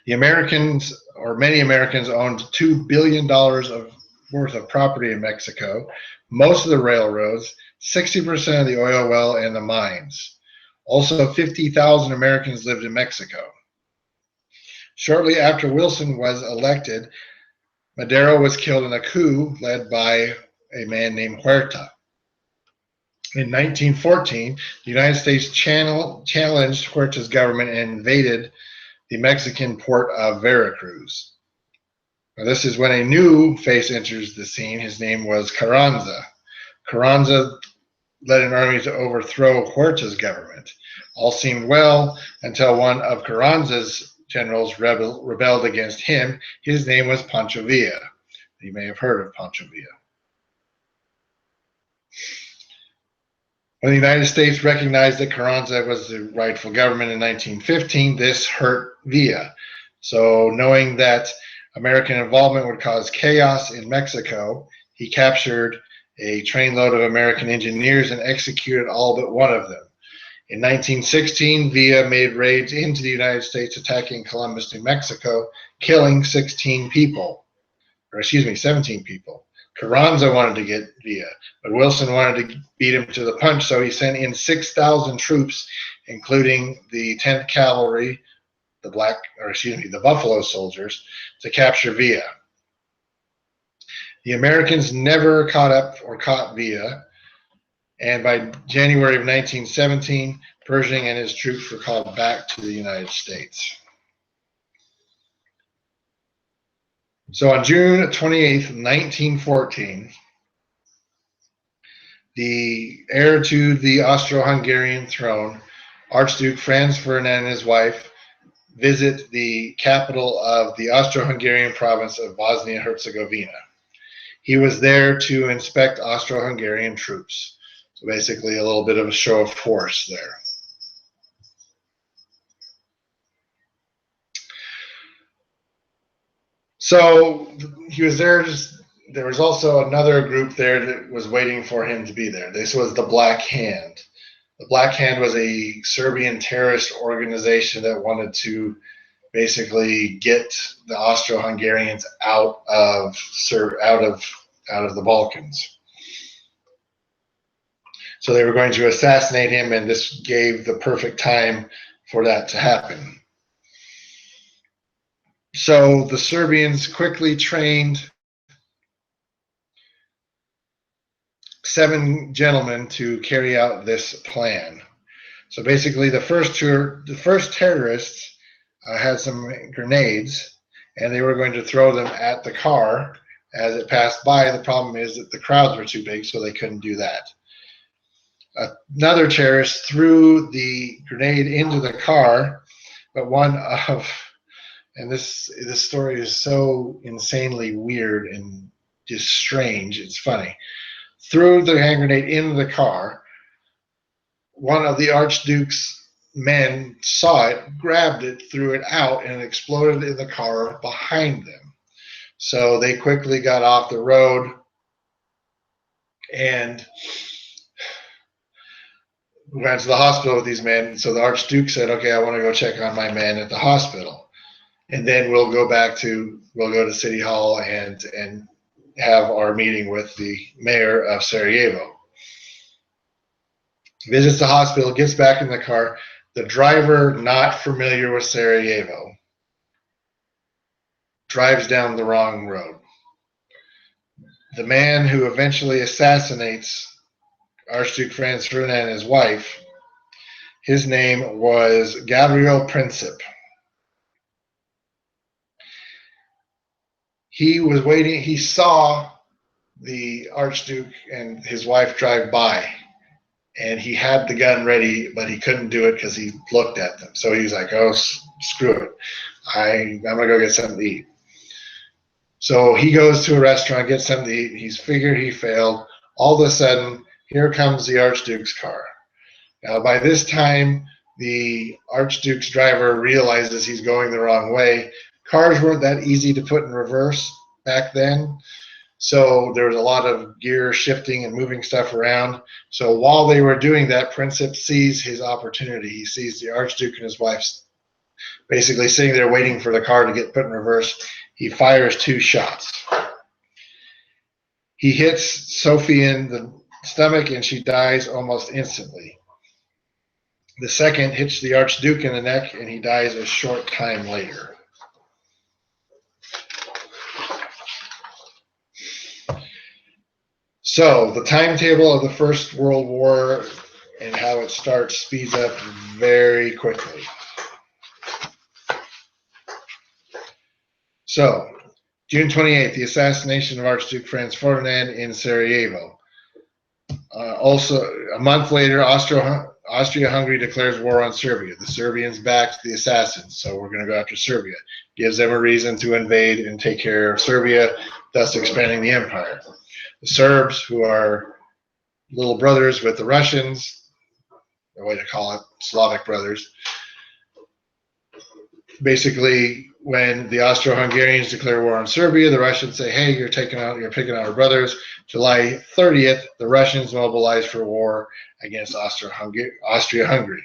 [SPEAKER 2] The Americans, or many Americans, owned $2 billion worth of property in Mexico, most of the railroads, 60% of the oil well, and the mines. Also, 50,000 Americans lived in Mexico. Shortly after Wilson was elected, Madero was killed in a coup led by a man named Huerta. In 1914, the United States challenged Huerta's government and invaded the Mexican port of Veracruz. Now, this is when a new face enters the scene. His name was Carranza. Carranza led an army to overthrow Huerta's government. All seemed well until one of Carranza's generals rebelled against him. His name was Pancho Villa. You may have heard of Pancho Villa. When the United States recognized that Carranza was the rightful government in 1915, this hurt Villa. So knowing that American involvement would cause chaos in Mexico, he captured a trainload of American engineers and executed all but one of them. In 1916, Villa made raids into the United States, attacking Columbus, New Mexico, killing 17 people. Carranza wanted to get Villa, but Wilson wanted to beat him to the punch, so he sent in 6,000 troops, including the 10th Cavalry, the Buffalo Soldiers, to capture Villa. The Americans never caught Villa, and by January of 1917, Pershing and his troops were called back to the United States. So on June 28th, 1914, the heir to the Austro-Hungarian throne, Archduke Franz Ferdinand and his wife, visit the capital of the Austro-Hungarian province of Bosnia-Herzegovina. He was there to inspect Austro-Hungarian troops. So basically a little bit of a show of force there. So he was there. There was also another group there that was waiting for him to be there. This was the Black Hand. The Black Hand was a Serbian terrorist organization that wanted to basically get the Austro-Hungarians out of the Balkans. So they were going to assassinate him, and this gave the perfect time for that to happen. So the Serbians quickly trained 7 gentlemen to carry out this plan. So basically, the first terrorists had some grenades, and they were going to throw them at the car as it passed by. The problem is that the crowds were too big, so they couldn't do that. Another terrorist threw the grenade into the car, but and this story is so insanely weird and just strange, it's funny. Threw the hand grenade into the car. One of the Archduke's men saw it, grabbed it, threw it out, and it exploded in the car behind them. So they quickly got off the road and went to the hospital with these men. So the Archduke said, okay, I want to go check on my men at the hospital. And then we'll go to City Hall and have our meeting with the mayor of Sarajevo. Visits the hospital, gets back in the car. The driver, not familiar with Sarajevo, drives down the wrong road. The man who eventually assassinates Archduke Franz Ferdinand and his wife, his name was Gabriel Princip. He was waiting. He saw the Archduke and his wife drive by, and he had the gun ready, but he couldn't do it because he looked at them. So he's like, "Oh, screw it, I'm gonna go get something to eat." So he goes to a restaurant, gets something to eat. He's figured he failed. All of a sudden, here comes the Archduke's car. Now, by this time, the Archduke's driver realizes he's going the wrong way. Cars weren't that easy to put in reverse back then, so there was a lot of gear shifting and moving stuff around. So while they were doing that, Princip sees his opportunity. He sees the Archduke and his wife basically sitting there waiting for the car to get put in reverse. He fires 2 shots. He hits Sophie in the stomach and she dies almost instantly. The second hits the Archduke in the neck and he dies a short time later. So the timetable of the First World War and how it starts speeds up very quickly. So, June 28th, the assassination of Archduke Franz Ferdinand in Sarajevo. Also, a month later, Austria-Hungary declares war on Serbia. The Serbians backed the assassins, so we're going to go after Serbia. Gives them a reason to invade and take care of Serbia, thus expanding the empire. The Serbs, who are little brothers with the Russians, the way to call it, Slavic brothers, basically, when the Austro-Hungarians declare war on Serbia, the Russians say, "Hey, you're picking out our brothers." July 30th, the Russians mobilize for war against Austria-Hungary.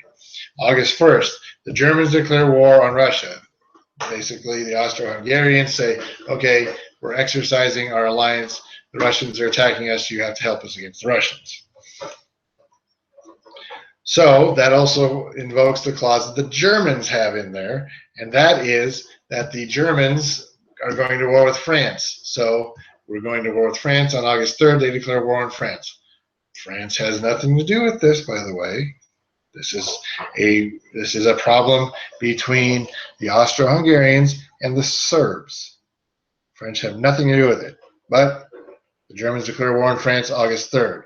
[SPEAKER 2] August 1st, the Germans declare war on Russia. Basically, the Austro-Hungarians say, "Okay, we're exercising our alliance. The Russians are attacking us. You have to help us against the Russians." So that also invokes the clause that the Germans have in there, and that is that the Germans are going to war with France. So we're going to war with France on August 3rd. They declare war on France. France has nothing to do with this, by the way. This is a problem between the Austro-Hungarians and the Serbs. French have nothing to do with it. But the Germans declare war on France August 3rd.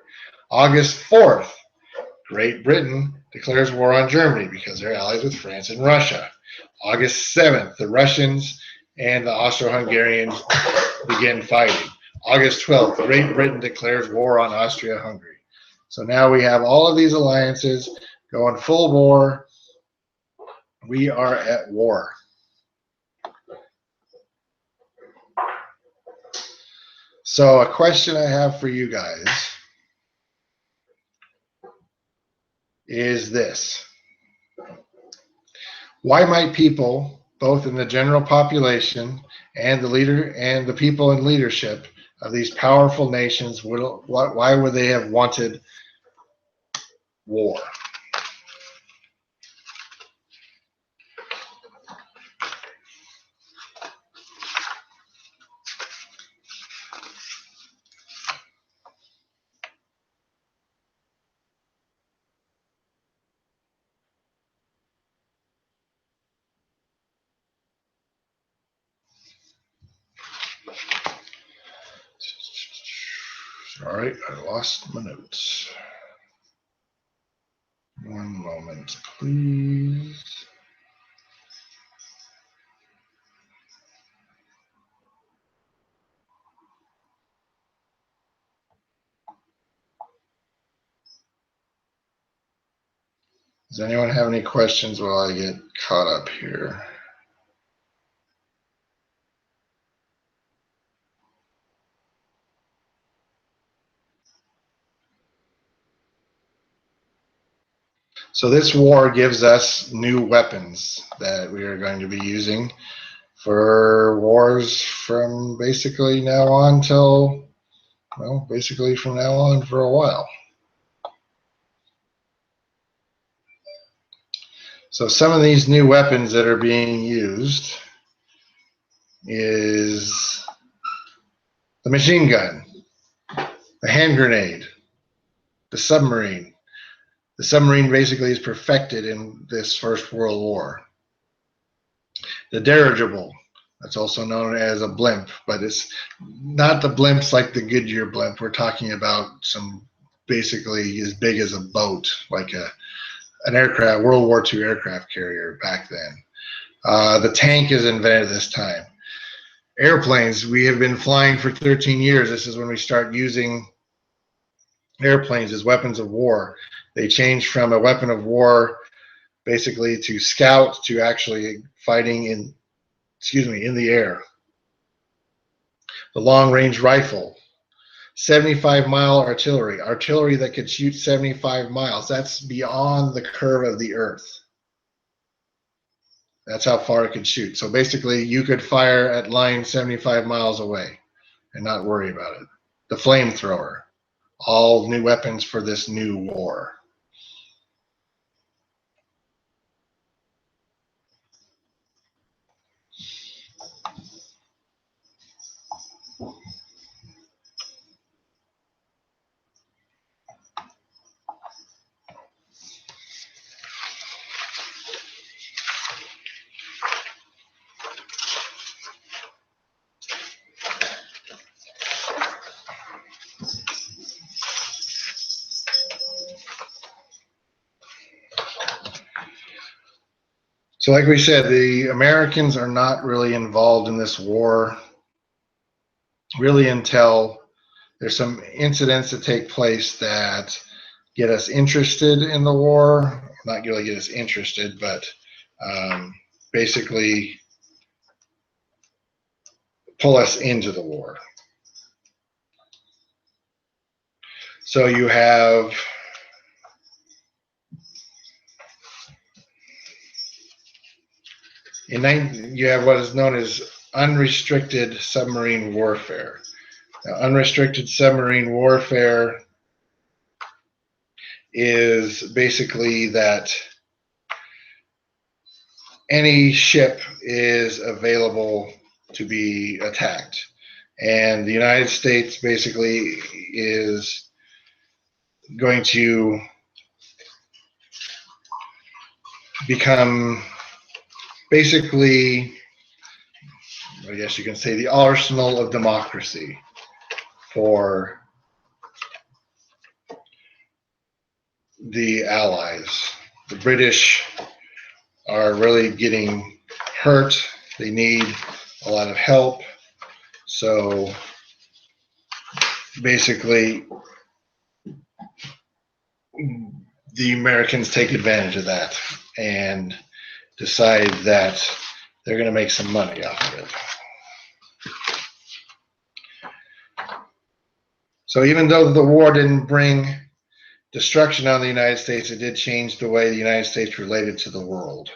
[SPEAKER 2] August 4th, Great Britain declares war on Germany because they're allies with France and Russia. August 7th, the Russians and the Austro-Hungarians begin fighting. August 12th, Great Britain declares war on Austria-Hungary. So now we have all of these alliances going full war. We are at war. So a question I have for you guys is this: why might people, both in the general population and the people in leadership of these powerful nations, why would they have wanted war? All right, I lost my notes. One moment, please. Does anyone have any questions while I get caught up here? So this war gives us new weapons that we are going to be using for wars from basically now on till, well, basically from now on for a while. So some of these new weapons that are being used is the machine gun, the hand grenade, the submarine. The submarine basically is perfected in this First World War. The dirigible, that's also known as a blimp, but it's not the blimps like the Goodyear blimp. We're talking about some basically as big as a boat, like an aircraft, World War II aircraft carrier back then. The tank is invented this time. Airplanes, we have been flying for 13 years. This is when we start using airplanes as weapons of war. They changed from a weapon of war basically to scout to actually fighting in the air. The long-range rifle, 75-mile artillery that could shoot 75 miles. That's beyond the curve of the earth. That's how far it could shoot. So basically, you could fire at line 75 miles away and not worry about it. The flamethrower, all new weapons for this new war. So like we said, the Americans are not really involved in this war really until there's some incidents that take place that get us interested in the war. Not really get us interested, but basically pull us into the war. So you have you have what is known as unrestricted submarine warfare. Now, unrestricted submarine warfare is basically that any ship is available to be attacked. And the United States basically is going to become basically, I guess you can say, the arsenal of democracy for the Allies. The British are really getting hurt. They need a lot of help. So basically, the Americans take advantage of that and decide that they're going to make some money off of it. So even though the war didn't bring destruction on the United States, it did change the way the United States related to the world.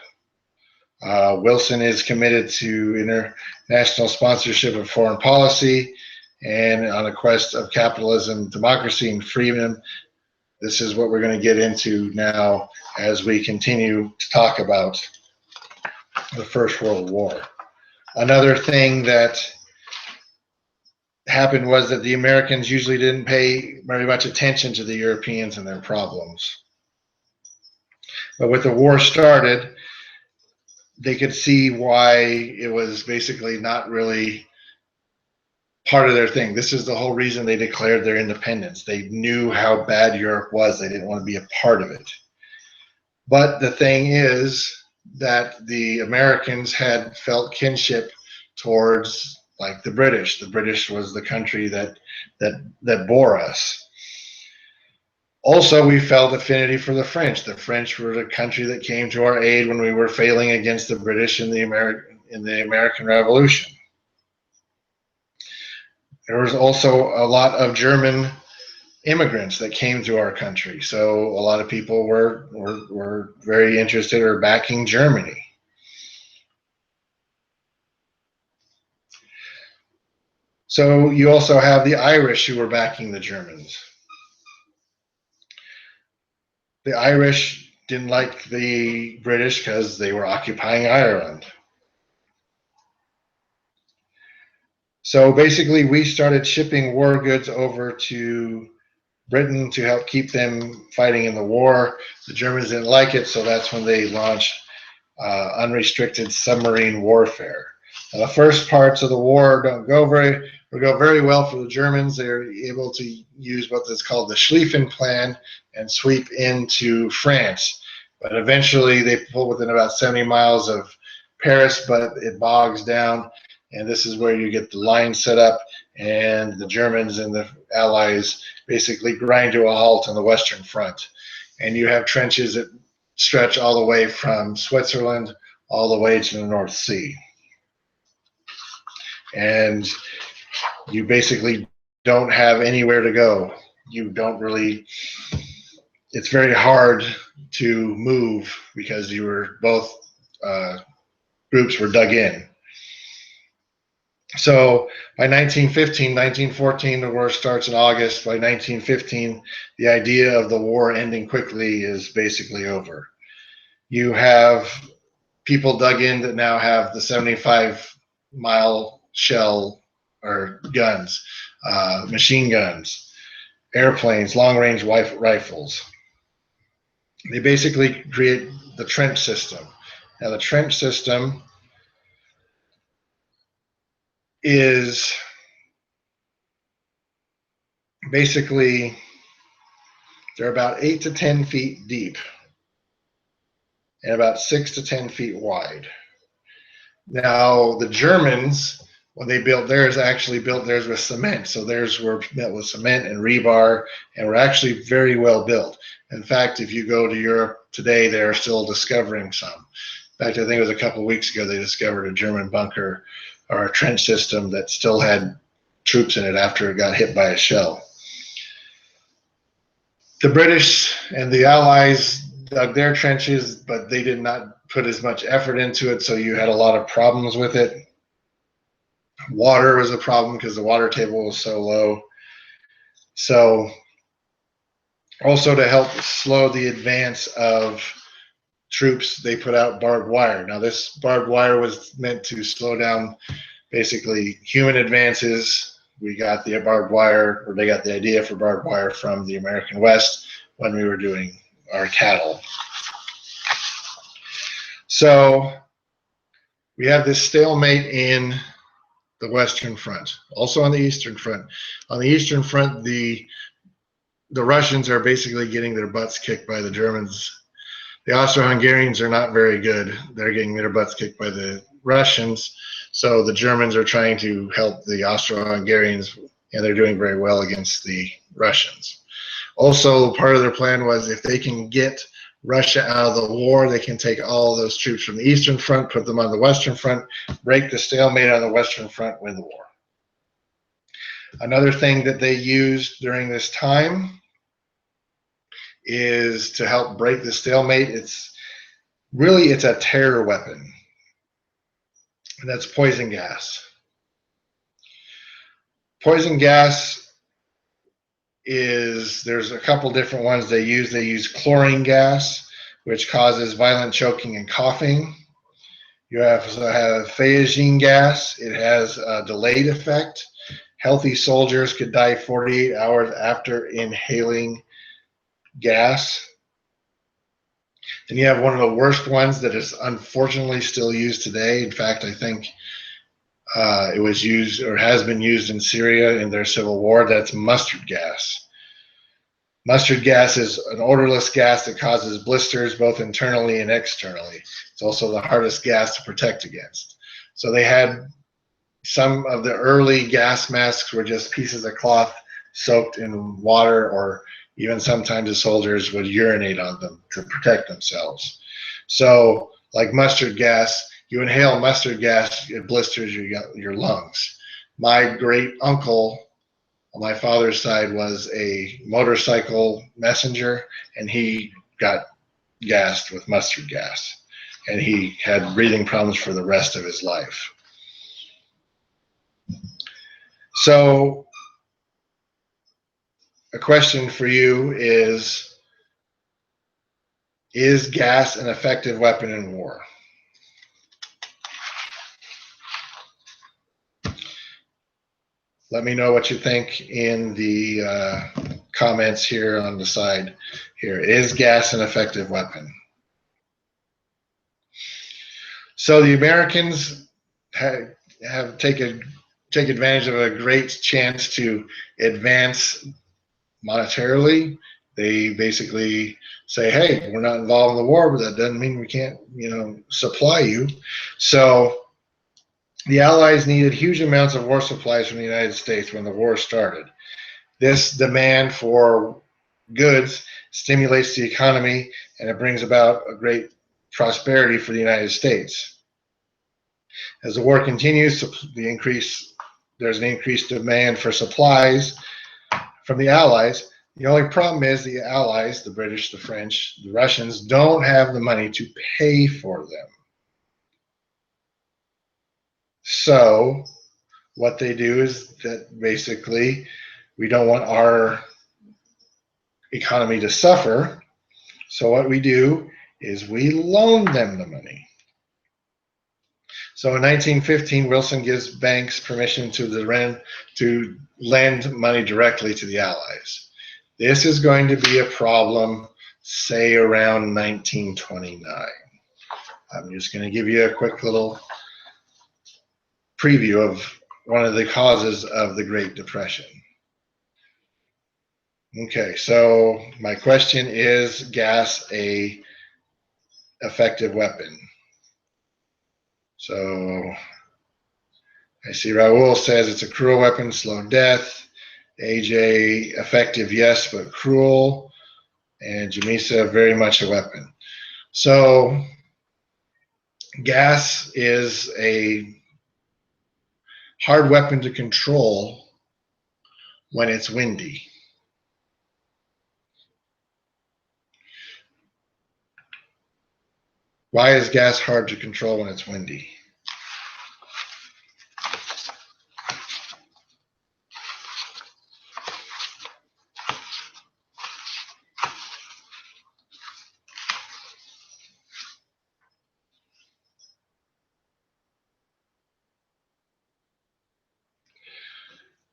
[SPEAKER 2] Wilson is committed to international sponsorship of foreign policy and on a quest of capitalism, democracy, and freedom. This is what we're going to get into now as we continue to talk about the First World War. Another thing that happened was that the Americans usually didn't pay very much attention to the Europeans and their problems. But with the war started, they could see why it was basically not really part of their thing. This is the whole reason they declared their independence. They knew how bad Europe was. They didn't want to be a part of it. But the thing is that the Americans had felt kinship towards, like, the British. The British was the country that bore us. Also, we felt affinity for the French. The French were the country that came to our aid when we were failing against the British in the American Revolution. There was also a lot of German immigrants that came to our country. So a lot of people were very interested or backing Germany. So you also have the Irish who were backing the Germans. The Irish didn't like the British because they were occupying Ireland. So basically, we started shipping war goods over to Britain to help keep them fighting in the war. The Germans didn't like it, so that's when they launched unrestricted submarine warfare. Now, the first parts of the war don't go very would go very well for the Germans. They're able to use what is called the Schlieffen Plan and sweep into France. But eventually they pull within about 70 miles of Paris, but it bogs down. And this is where you get the line set up, and the Germans and the Allies basically grind to a halt on the Western Front. And you have trenches that stretch all the way from Switzerland all the way to the North Sea. And you basically don't have anywhere to go. You don't really, it's very hard to move because you were both groups were dug in. So by 1915, 1914, the war starts in August. By 1915, the idea of the war ending quickly is basically over. You have people dug in that now have the 75-mile shell or guns, machine guns, airplanes, long-range rifles. They basically create the trench system. Now, the trench system is basically, they're about 8 to 10 feet deep and about 6 to 10 feet wide. Now, the Germans, when they built theirs, actually built theirs with cement. So theirs were built with cement and rebar and were actually very well built. In fact, if you go to Europe today, they're still discovering some. In fact, I think it was a couple of weeks ago they discovered a German bunker or a trench system that still had troops in it after it got hit by a shell. The British and the Allies dug their trenches, but they did not put as much effort into it, so you had a lot of problems with it. Water was a problem because the water table was so low. So also to help slow the advance of troops, they put out barbed wire. Now this barbed wire was meant to slow down basically human advances. We got the barbed wire, or they got the idea for barbed wire from the American West when we were doing our cattle. So we have this stalemate in the Western Front, also on the Eastern Front. On the Eastern Front, the Russians are basically getting their butts kicked by the Germans. The Austro-Hungarians are not very good. They're getting their butts kicked by the Russians. So the Germans are trying to help the Austro-Hungarians, and they're doing very well against the Russians. Also, part of their plan was if they can get Russia out of the war, they can take all of those troops from the Eastern Front, put them on the Western Front, break the stalemate on the Western Front, win the war. Another thing that they used during this time is to help break the stalemate. It's a terror weapon, and that's poison gas. Poison gas there's a couple different ones they use. They use chlorine gas, which causes violent choking and coughing. You also have phasgene gas. It has a delayed effect. Healthy soldiers could die 48 hours after inhaling gas. Then you have one of the worst ones that is unfortunately still used today. In fact, I think it was used or has been used in Syria in their civil war. That's mustard gas. Mustard gas is an odorless gas that causes blisters both internally and externally. It's also the hardest gas to protect against. So they had some of the early gas masks were just pieces of cloth soaked in water, or even sometimes the soldiers would urinate on them to protect themselves. So like mustard gas, you inhale mustard gas, it blisters your lungs. My great uncle on my father's side was a motorcycle messenger, and he got gassed with mustard gas, and he had breathing problems for the rest of his life. So a question for you is gas an effective weapon in war? Let me know what you think in the comments here on the side here. Is gas an effective weapon? So the Americans have taken take advantage of a great chance to advance monetarily. They basically say, hey, we're not involved in the war, but that doesn't mean we can't, supply you. So the Allies needed huge amounts of war supplies from the United States when the war started. This demand for goods stimulates the economy, and it brings about a great prosperity for the United States. As the war continues, there's an increased demand for supplies from the Allies. The only problem is the Allies, the British, the French, the Russians, don't have the money to pay for them. So what they do is that basically we don't want our economy to suffer. So what we do is we loan them the money. So in 1915, Wilson gives banks permission to lend money directly to the Allies. This is going to be a problem, say, around 1929. I'm just going to give you a quick little preview of one of the causes of the Great Depression. Okay, so my question is gas a effective weapon? So I see Raul says it's a cruel weapon, slow death. AJ, effective, yes, but cruel. And Jamisa, very much a weapon. So gas is a hard weapon to control when it's windy. Why is gas hard to control when it's windy?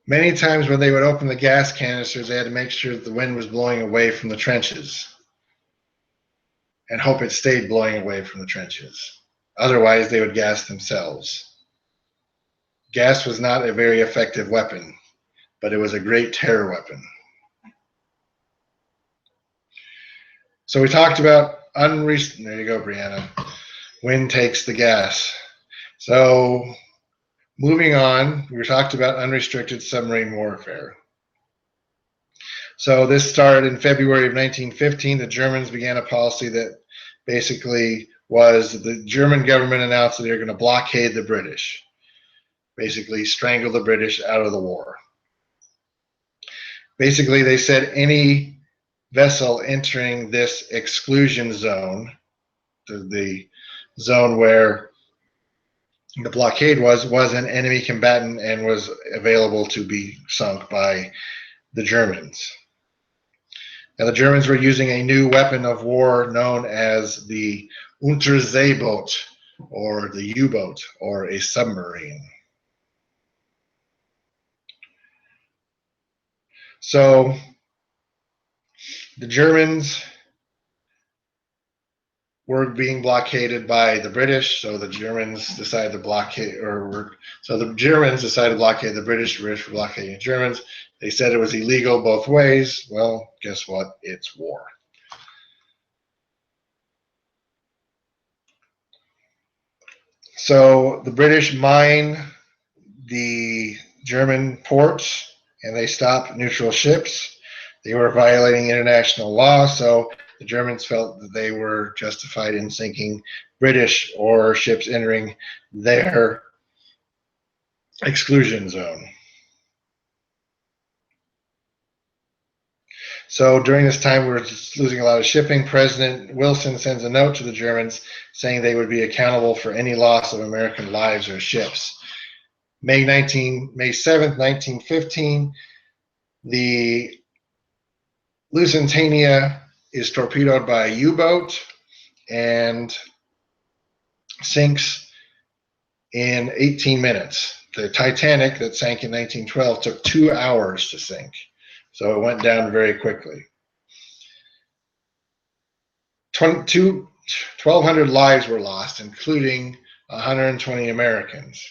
[SPEAKER 2] Many times when they would open the gas canisters, they had to make sure that the wind was blowing away from the trenches and hope it stayed blowing away from the trenches. Otherwise, they would gas themselves. Gas was not a very effective weapon, but it was a great terror weapon. So we talked about there you go, Brianna. Wind takes the gas. So moving on, we talked about unrestricted submarine warfare. So this started in February of 1915. The Germans began a policy that basically was the German government announced that they were going to blockade the British, basically strangle the British out of the war. Basically, they said any vessel entering this exclusion zone, the zone where the blockade was an enemy combatant and was available to be sunk by the Germans. Now, the Germans were using a new weapon of war known as the Unterseeboot, or the U-boat, or a submarine. So the Germans were being blockaded by the British, so the Germans decided to blockade, so the Germans decided to blockade the British were blockading the Germans. They said it was illegal both ways. Well, guess what? It's war. So the British mine the German ports and they stopped neutral ships. They were violating international law, so the Germans felt that they were justified in sinking British or ships entering their exclusion zone. So during this time, we were just losing a lot of shipping. President Wilson sends a note to the Germans saying they would be accountable for any loss of American lives or ships. May 7th, 1915, the Lusitania is torpedoed by a U-boat and sinks in 18 minutes. The Titanic that sank in 1912 took 2 hours to sink. So it went down very quickly. 1,200 lives were lost, including 120 Americans.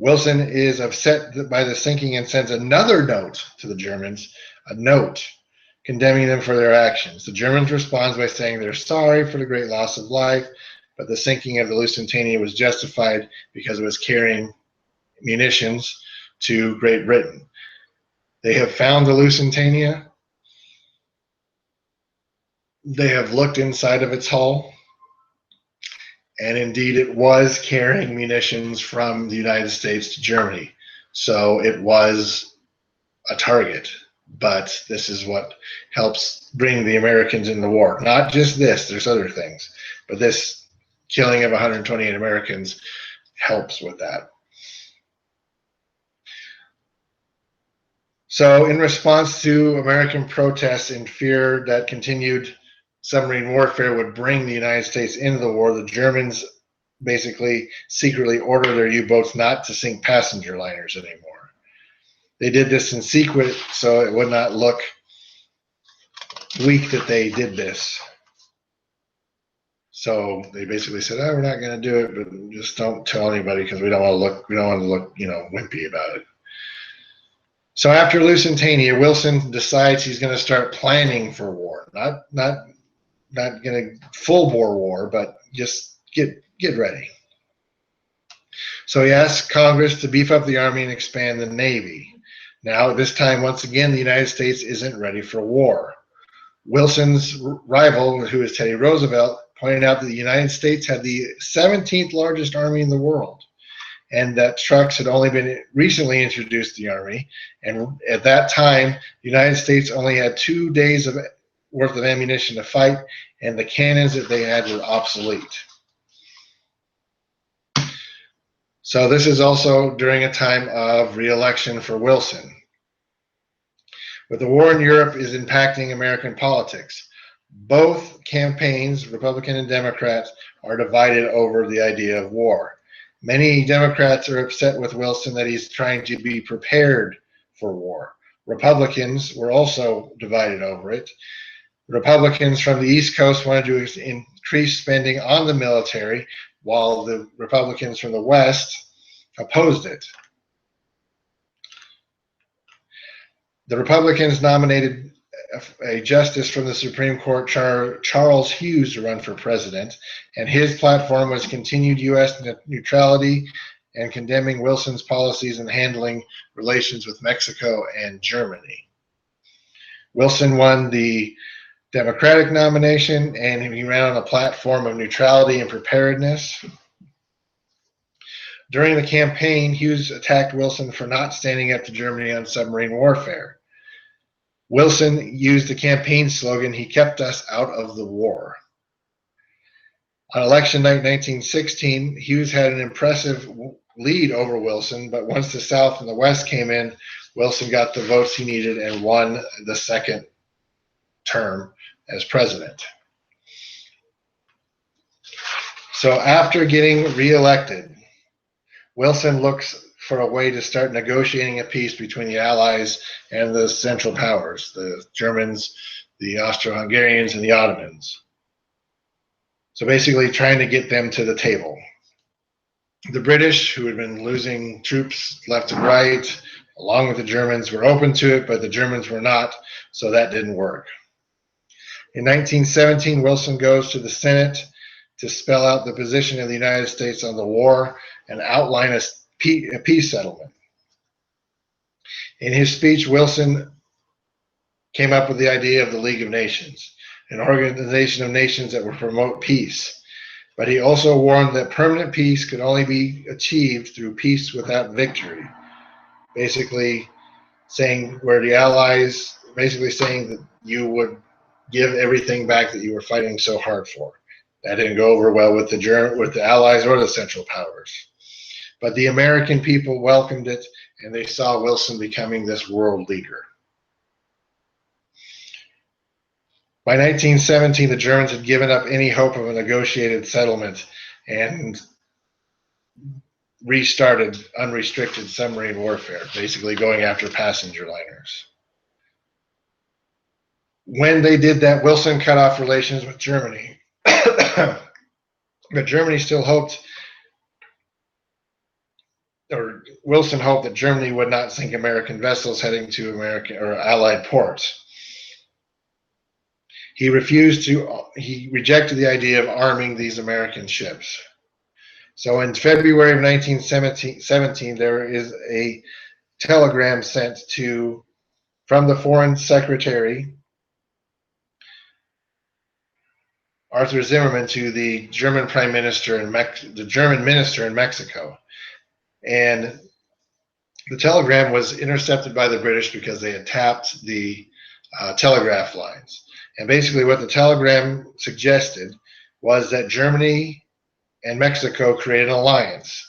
[SPEAKER 2] Wilson is upset by the sinking and sends another note to the Germans, a note condemning them for their actions. The Germans respond by saying they're sorry for the great loss of life, but the sinking of the Lusitania was justified because it was carrying munitions to Great Britain. They have found the Lusitania. They have looked inside of its hull, and indeed it was carrying munitions from the United States to Germany. So it was a target, but this is what helps bring the Americans in the war. Not just this, there's other things, but this killing of 128 Americans helps with that. So in response to American protests and fear that continued submarine warfare would bring the United States into the war, the Germans basically secretly ordered their U-boats not to sink passenger liners anymore. They did this in secret so it would not look weak that they did this. So they basically said, "Oh, we're not going to do it, but just don't tell anybody because we don't want to look, wimpy about it." So after Lusitania, Wilson decides he's going to start planning for war. Not going to full bore war, but just get ready. So he asks Congress to beef up the Army and expand the Navy. Now, at this time, once again, the United States isn't ready for war. Wilson's rival, who is Teddy Roosevelt, pointed out that the United States had the 17th largest army in the world, and that trucks had only been recently introduced to the Army. And at that time, the United States only had 2 days worth of ammunition to fight, and the cannons that they had were obsolete. So this is also during a time of re-election for Wilson. But the war in Europe is impacting American politics. Both campaigns, Republican and Democrat, are divided over the idea of war. Many Democrats are upset with Wilson that he's trying to be prepared for war. Republicans were also divided over it. Republicans from the East Coast wanted to increase spending on the military, while the Republicans from the West opposed it. The Republicans nominated a justice from the Supreme Court, Charles Hughes, to run for president, and his platform was continued U.S. neutrality and condemning Wilson's policies in handling relations with Mexico and Germany. Wilson won the Democratic nomination, and he ran on a platform of neutrality and preparedness. During the campaign, Hughes attacked Wilson for not standing up to Germany on submarine warfare. Wilson used the campaign slogan, "He kept us out of the war." On election night 1916, Hughes had an impressive lead over Wilson, but once the South and the West came in, Wilson got the votes he needed and won the second term as president. So after getting reelected, Wilson looks for a way to start negotiating a peace between the Allies and the Central Powers, the Germans, the Austro-Hungarians, and the Ottomans. So basically trying to get them to the table. The British, who had been losing troops left and right, along with the Germans, were open to it, but the Germans were not, so that didn't work. In 1917, Wilson goes to the Senate to spell out the position of the United States on the war and outline a peace settlement. In his speech, Wilson came up with the idea of the League of Nations, an organization of nations that would promote peace. But he also warned that permanent peace could only be achieved through peace without victory. Basically saying where the Allies, basically saying that you would give everything back that you were fighting so hard for. That didn't go over well with the Allies or the Central Powers. But the American people welcomed it, and they saw Wilson becoming this world leader. By 1917, the Germans had given up any hope of a negotiated settlement and restarted unrestricted submarine warfare, basically going after passenger liners. When they did that, Wilson cut off relations with Germany. But Germany still hoped Wilson hoped that Germany would not sink American vessels heading to American or Allied ports. He rejected the idea of arming these American ships. So in February of 1917, there is a telegram sent from the Foreign Secretary, Arthur Zimmermann, to the German Prime Minister and the German Minister in Mexico. And the telegram was intercepted by the British because they had tapped the telegraph lines. And basically what the telegram suggested was that Germany and Mexico create an alliance,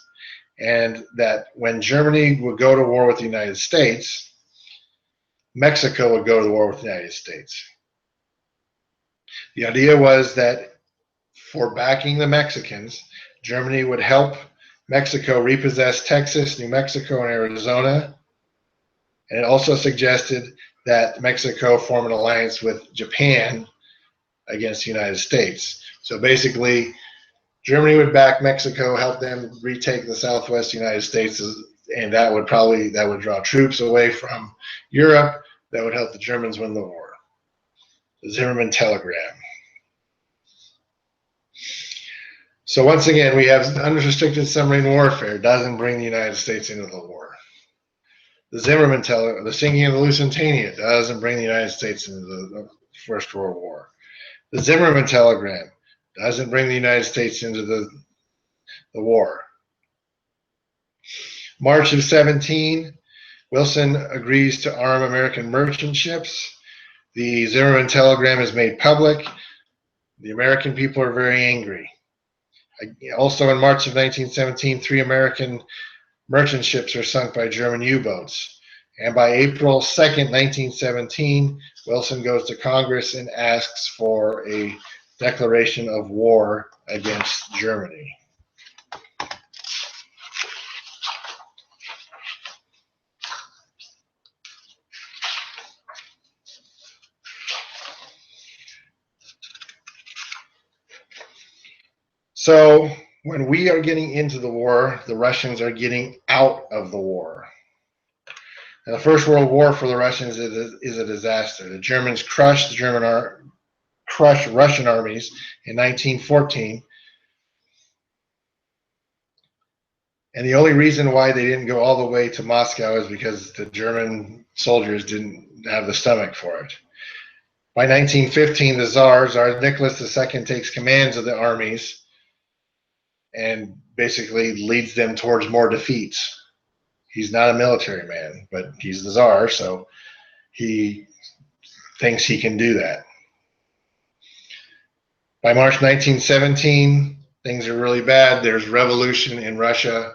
[SPEAKER 2] and that when Germany would go to war with the United States, Mexico would go to war with the United States. The idea was that for backing the Mexicans, Germany would help Mexico repossess Texas, New Mexico, and Arizona. And it also suggested that Mexico form an alliance with Japan against the United States. So basically, Germany would back Mexico, help them retake the Southwest United States, and that would draw troops away from Europe. That would help the Germans win the war. The Zimmermann telegram. So once again, we have unrestricted submarine warfare doesn't bring the United States into the war. The Zimmermann telegram, the sinking of the Lusitania doesn't bring the United States into the First World War. The Zimmermann telegram doesn't bring the United States into the war. March of 17, Wilson agrees to arm American merchant ships. The Zimmermann telegram is made public. The American people are very angry. Also in March of 1917, 3 American merchant ships are sunk by German U-boats. And by April 2nd, 1917, Wilson goes to Congress and asks for a declaration of war against Germany. So when we are getting into the war, the Russians are getting out of the war. And the First World War for the Russians is a disaster. The Germans crushed Russian armies in 1914. And the only reason why they didn't go all the way to Moscow is because the German soldiers didn't have the stomach for it. By 1915, the Tsar Nicholas II, takes commands of the armies and basically leads them towards more defeats. He's not a military man, but he's the Tsar, so he thinks he can do that. By March 1917, things are really bad. There's revolution in Russia.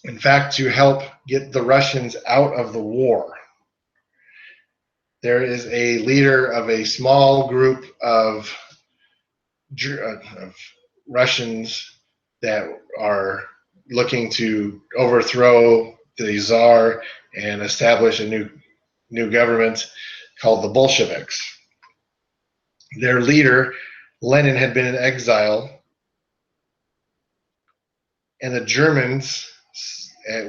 [SPEAKER 2] In fact, to help get the Russians out of the war, there is a leader of a small group of Russians that are looking to overthrow the Tsar and establish a new government called the Bolsheviks. Their leader, Lenin, had been in exile, and the Germans,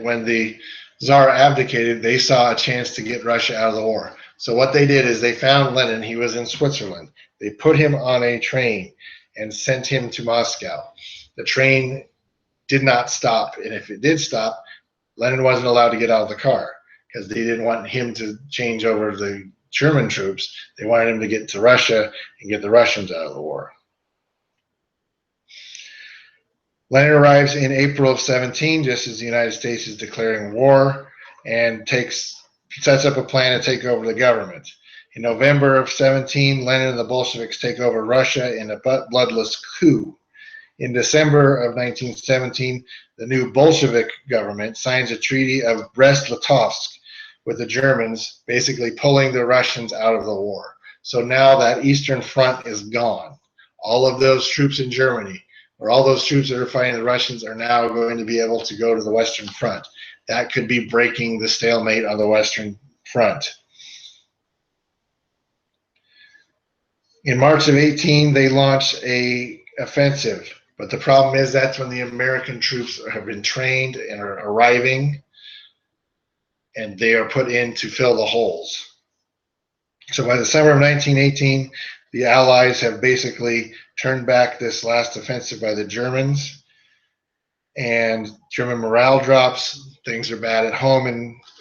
[SPEAKER 2] when the Tsar abdicated, they saw a chance to get Russia out of the war. So what they did is they found Lenin. He was in Switzerland. They put him on a train and sent him to Moscow. The train did not stop, and if it did stop, Lenin wasn't allowed to get out of the car because they didn't want him to change over the German troops. They wanted him to get to Russia and get the Russians out of the war. Lenin arrives in April of 17, just as the United States is declaring war, and sets up a plan to take over the government. In November of 17, Lenin and the Bolsheviks take over Russia in a bloodless coup. In December of 1917, the new Bolshevik government signs a treaty of Brest-Litovsk with the Germans, basically pulling the Russians out of the war. So now that Eastern Front is gone. All of those troops in Germany, or all those troops that are fighting the Russians, are now going to be able to go to the Western Front. That could be breaking the stalemate on the Western Front. In March of 18, they launched an offensive But the problem is that's when the American troops have been trained and are arriving, and they are put in to fill the holes. So by the summer of 1918, the Allies have basically turned back this last offensive by the Germans, and German morale drops. Things are bad at home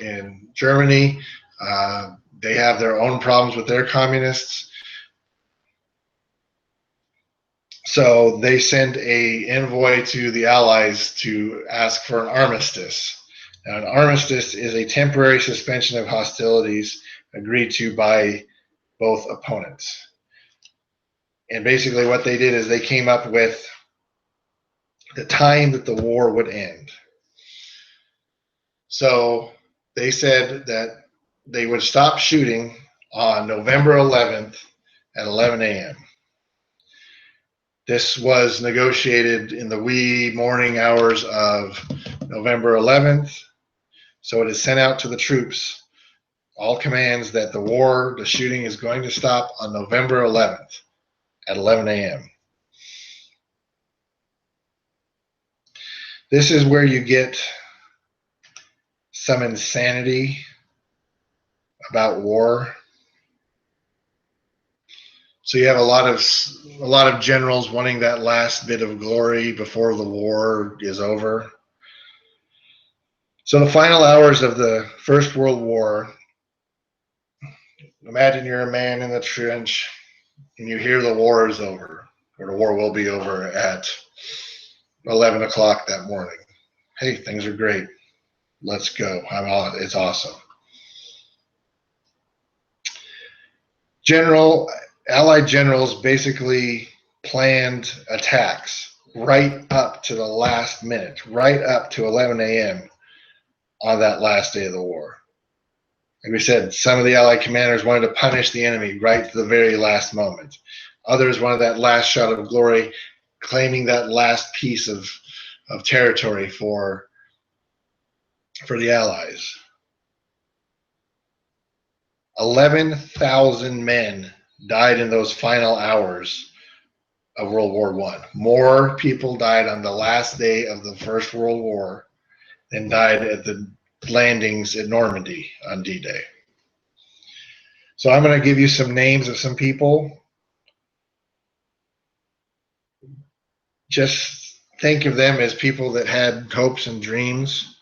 [SPEAKER 2] in Germany. They have their own problems with their communists. So they send a envoy to the Allies to ask for an armistice. Now, an armistice is a temporary suspension of hostilities agreed to by both opponents. And basically what they did is they came up with the time that the war would end. So they said that they would stop shooting on November 11th at 11 a.m. This was negotiated in the wee morning hours of November 11th. So it is sent out to the troops, all commands, that the shooting is going to stop on November 11th at 11 a.m. This is where you get some insanity about war. So you have a lot of generals wanting that last bit of glory before the war is over. So the final hours of the First World War, imagine you're a man in the trench and you hear the war is over, or the war will be over at 11 o'clock that morning. Hey, things are great. Let's go. It's awesome. Allied generals basically planned attacks right up to the last minute, right up to 11 a.m. on that last day of the war. Like we said, some of the Allied commanders wanted to punish the enemy right to the very last moment. Others wanted that last shot of glory, claiming that last piece of territory for the Allies. 11,000 men died in those final hours of World War I. More people died on the last day of the First World War than died at the landings at Normandy on D-Day. So I'm going to give you some names of some people. Just think of them as people that had hopes and dreams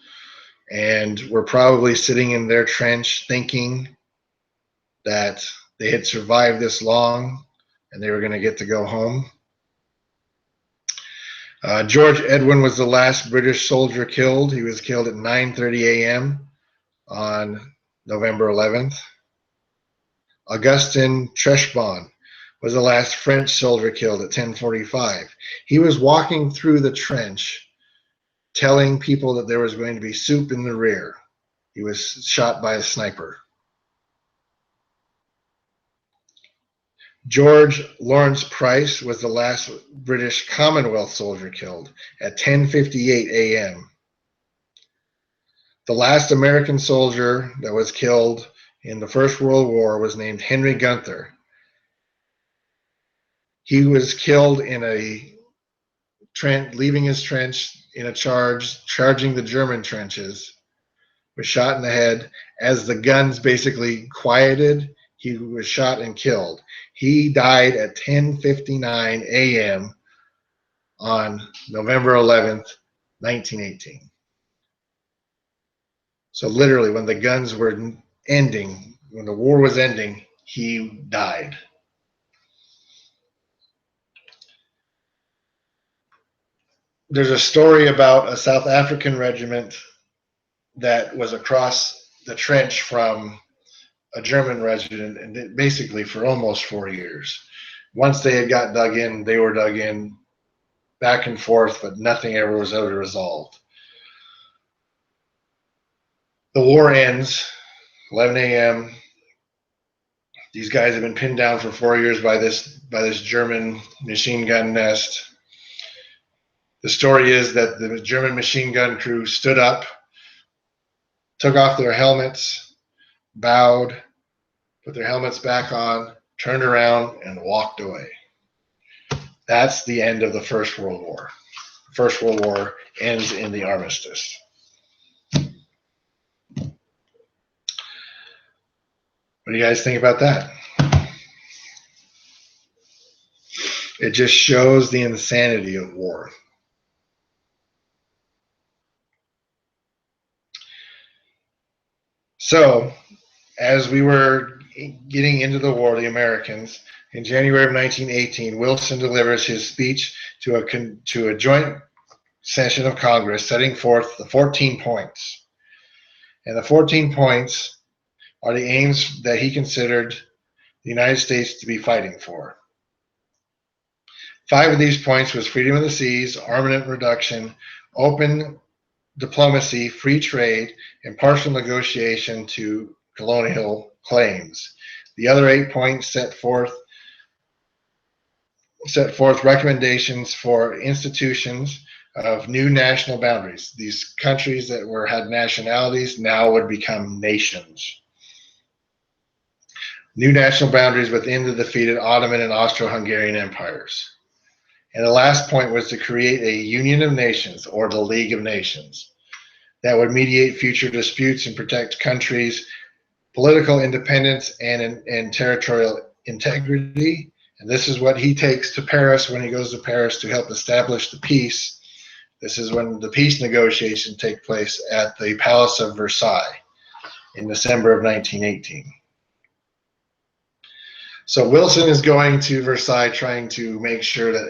[SPEAKER 2] and were probably sitting in their trench thinking that they had survived this long and they were going to get to go home. George Edwin was the last British soldier killed. He was killed at 9:30 a.m. on November 11th. Augustin Treschbahn was the last French soldier killed at 10:45. He was walking through the trench telling people that there was going to be soup in the rear. He was shot by a sniper. George Lawrence Price was the last British Commonwealth soldier killed at 10:58 a.m. The last American soldier that was killed in the First World War was named Henry Gunther. He was killed in a leaving his trench in a charging the German trenches, was shot in the head. As the guns basically quieted, he was shot and killed. He died at 10:59 a.m. on November 11th, 1918. So literally, when the guns were ending, when the war was ending, he died. There's a story about a South African regiment that was across the trench from a German regiment, and basically for almost 4 years. Once they had got dug in, they were dug in back and forth, but nothing ever was ever resolved. The war ends, 11 a.m. These guys have been pinned down for 4 years by this German machine gun nest. The story is that the German machine gun crew stood up, took off their helmets, bowed, put their helmets back on, turned around, and walked away. That's the end of the First World War. First World War ends in the armistice. What do you guys think about that? It just shows the insanity of war. So, as we were getting into the war, the Americans, in January of 1918, Wilson delivers his speech to a joint session of Congress, setting forth the 14 points. And the 14 points are the aims that he considered the United States to be fighting for. 5 of these points was freedom of the seas, armament reduction, open diplomacy, free trade, impartial negotiation to colonial claims. The other 8 points set forth recommendations for institutions of new national boundaries. These countries that had nationalities now would become nations. New national boundaries within the defeated Ottoman and Austro-Hungarian empires. And the last point was to create a Union of Nations, or the League of Nations, that would mediate future disputes and protect countries' political independence and territorial integrity. And this is what he takes to Paris when he goes to Paris to help establish the peace. This is when the peace negotiations take place at the Palace of Versailles in December of 1918. So Wilson is going to Versailles trying to make sure that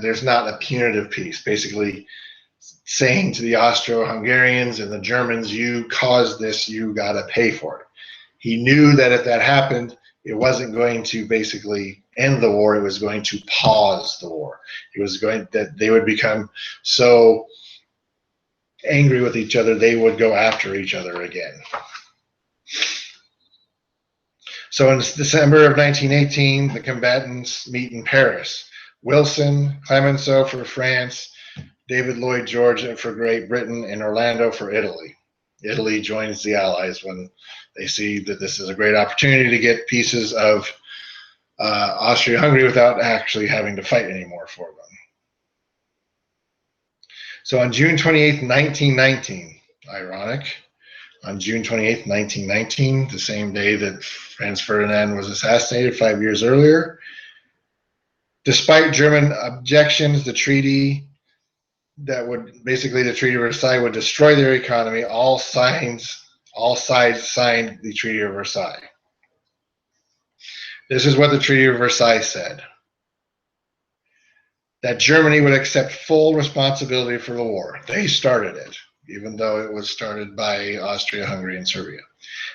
[SPEAKER 2] there's not a punitive peace, basically saying to the Austro-Hungarians and the Germans, you caused this, you got to pay for it. He knew that if that happened, it wasn't going to basically end the war, it was going to pause the war. That they would become so angry with each other, they would go after each other again. So in December of 1918, the combatants meet in Paris. Wilson, Clemenceau for France, David Lloyd George for Great Britain, and Orlando for Italy. Italy joins the Allies when they see that this is a great opportunity to get pieces of Austria-Hungary without actually having to fight anymore for them. So on June 28th, 1919, ironic, on June 28th, 1919, the same day that Franz Ferdinand was assassinated 5 years earlier. Despite German objections, the Treaty of Versailles would destroy their economy. All sides signed the Treaty of Versailles. This is what the Treaty of Versailles said: that Germany would accept full responsibility for the war. They started it, even though it was started by Austria-Hungary and Serbia.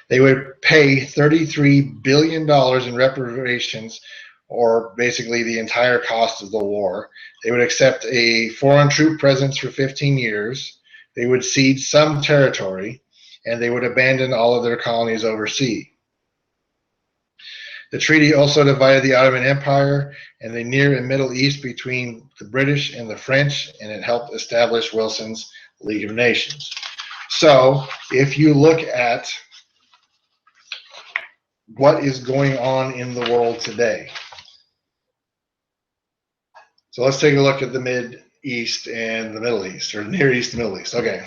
[SPEAKER 2] They would pay $33 billion in reparations, or basically the entire cost of the war. They would accept a foreign troop presence for 15 years. They would cede some territory, and they would abandon all of their colonies overseas. The treaty also divided the Ottoman Empire and the Near and Middle East between the British and the French, and it helped establish Wilson's League of Nations. So if you look at what is going on in the world today, so let's take a look at the Mid East and the Middle East, or Near East and Middle East. Okay.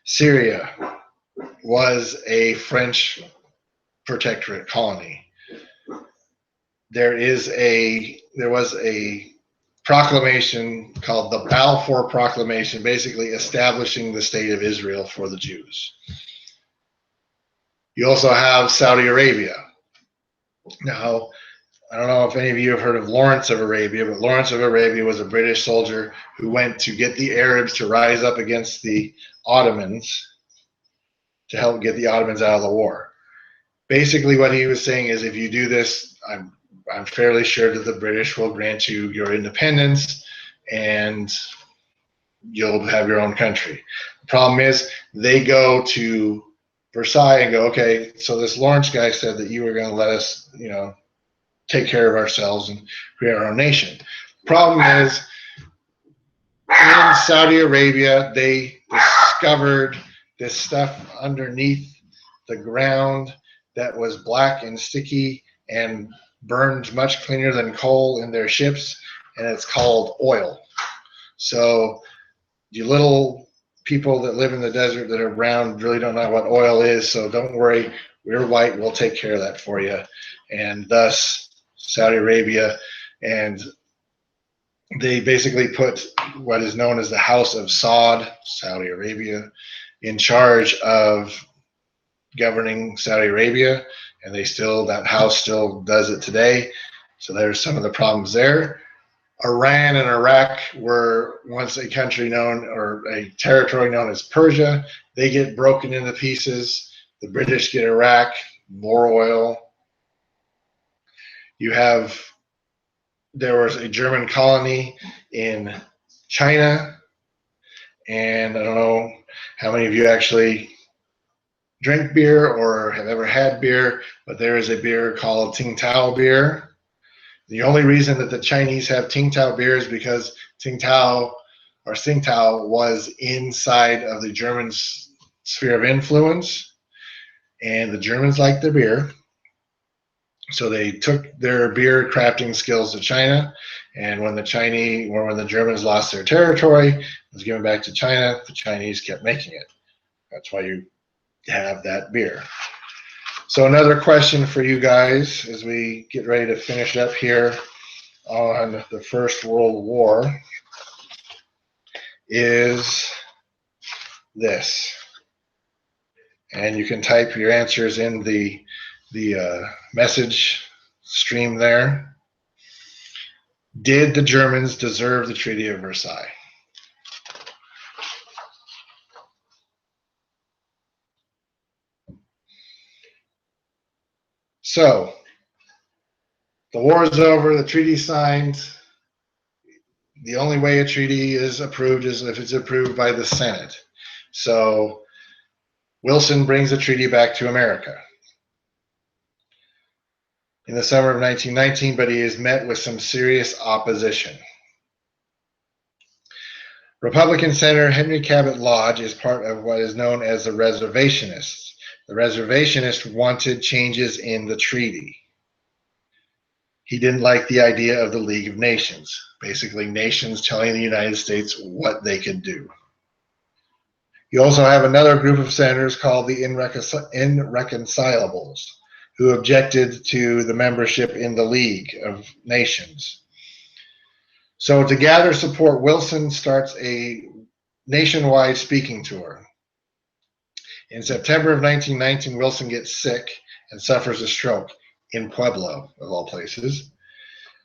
[SPEAKER 2] Syria was a French protectorate colony. There was a proclamation called the Balfour Proclamation, basically establishing the state of Israel for the Jews. You also have Saudi Arabia. Now, I don't know if any of you have heard of Lawrence of Arabia, but Lawrence of Arabia was a British soldier who went to get the Arabs to rise up against the Ottomans to help get the Ottomans out of the war. Basically, what he was saying is, if you do this, I'm fairly sure that the British will grant you your independence and you'll have your own country. The problem is, they go to Versailles and go, okay, so this Lawrence guy said that you were going to let us, take care of ourselves and create our own nation. The problem is, in Saudi Arabia, they discovered this stuff underneath the ground that was black and sticky, and burns much cleaner than coal in their ships, and it's called oil. So you little people that live in the desert that are brown really don't know what oil is, so don't worry. We're white. We'll take care of that for you. And thus, Saudi Arabia, and they basically put what is known as the House of Saud, Saudi Arabia, in charge of governing Saudi Arabia, and that house still does it today. So there's some of the problems there. Iran and Iraq were once a country known, or a territory known as Persia. They get broken into pieces. The British get Iraq, more oil. There was a German colony in China, and I don't know how many of you actually drink beer or have ever had beer, but there is a beer called Tsingtao beer. The only reason that the Chinese have Tsingtao beer is because Tsingtao was inside of the German sphere of influence, and the Germans liked their beer. So they took their beer crafting skills to China, and when the Germans lost their territory, it was given back to China, the Chinese kept making it. That's why you have that beer. So another question for you guys as we get ready to finish up here on the First World War is this. And you can type your answers in the message stream there. Did the Germans deserve the Treaty of Versailles? So, the war is over, the treaty's signed. The only way a treaty is approved is if it's approved by the Senate. So, Wilson brings the treaty back to America in the summer of 1919, but he is met with some serious opposition. Republican Senator Henry Cabot Lodge is part of what is known as the Reservationists. The Reservationists wanted changes in the treaty. He didn't like the idea of the League of Nations, basically nations telling the United States what they could do. You also have another group of senators called the Irreconcilables, who objected to the membership in the League of Nations. So to gather support, Wilson starts a nationwide speaking tour. In September of 1919, Wilson gets sick and suffers a stroke in Pueblo, of all places.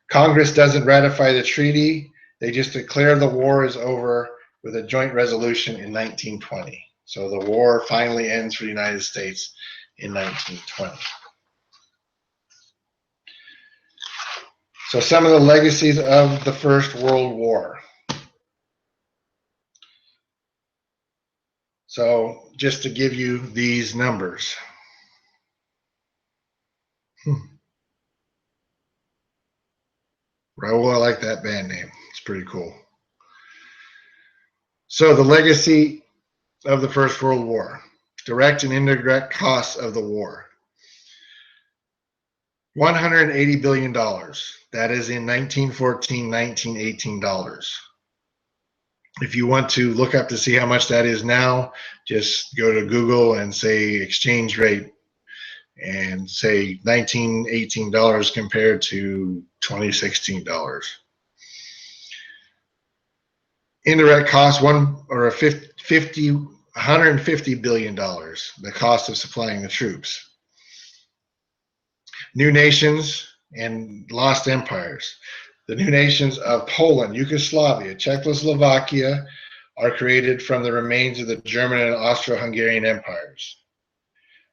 [SPEAKER 2] Congress doesn't ratify the treaty. They just declare the war is over with a joint resolution in 1920. So the war finally ends for the United States in 1920. So some of the legacies of the First World War. So just to give you these numbers. Raoul, I like that band name. It's pretty cool. So the legacy of the First World War. Direct and indirect costs of the war. $180 billion. That is in 1914, 1918 dollars. If you want to look up to see how much that is now, just go to Google and say exchange rate and say 1918 dollars compared to 2016 dollars. Indirect cost $150 billion, the cost of supplying the troops. New nations and lost empires. The new nations of Poland, Yugoslavia, Czechoslovakia are created from the remains of the German and Austro-Hungarian empires.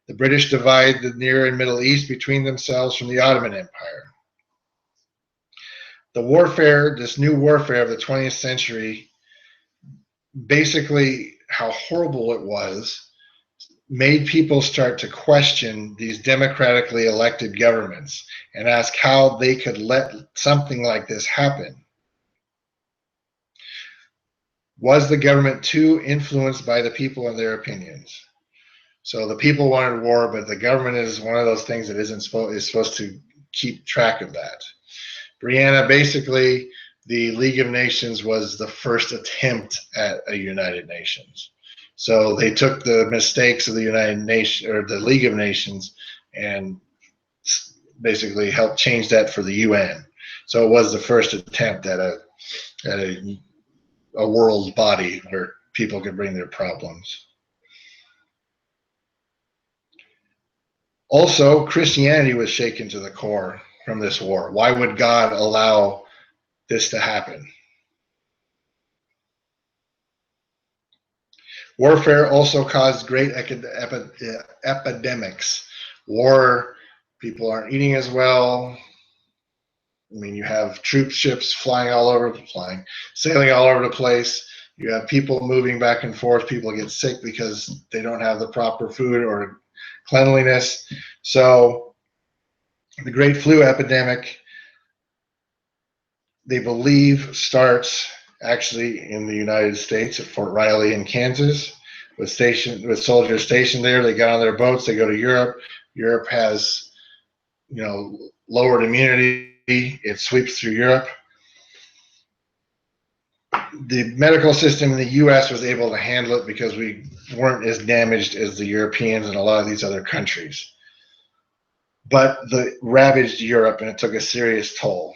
[SPEAKER 2] The British divide the Near and Middle East between themselves from the Ottoman Empire. The warfare, this new warfare of the 20th century, basically how horrible it was, made people start to question these democratically elected governments and ask how they could let something like this happen. Was the government too influenced by the people and their opinions? So the people wanted war, but the government is one of those things that is supposed to keep track of that. Brianna, basically, the League of Nations was the first attempt at a United Nations. So they took the mistakes of the United Nations or the League of Nations and basically helped change that for the UN. So it was the first attempt at a world body where people could bring their problems. Also, Christianity was shaken to the core from this war. Why would God allow this to happen? Warfare also caused great epidemics. War, people aren't eating as well. I mean, you have troop ships sailing all over the place. You have people moving back and forth. People get sick because they don't have the proper food or cleanliness. So the Great Flu epidemic, they believe, starts actually in the United States at Fort Riley in Kansas with soldiers stationed there. They get on their boats, they go to Europe. Europe has, lowered immunity. It sweeps through Europe. The medical system in the US was able to handle it because we weren't as damaged as the Europeans and a lot of these other countries. But the ravaged Europe and it took a serious toll.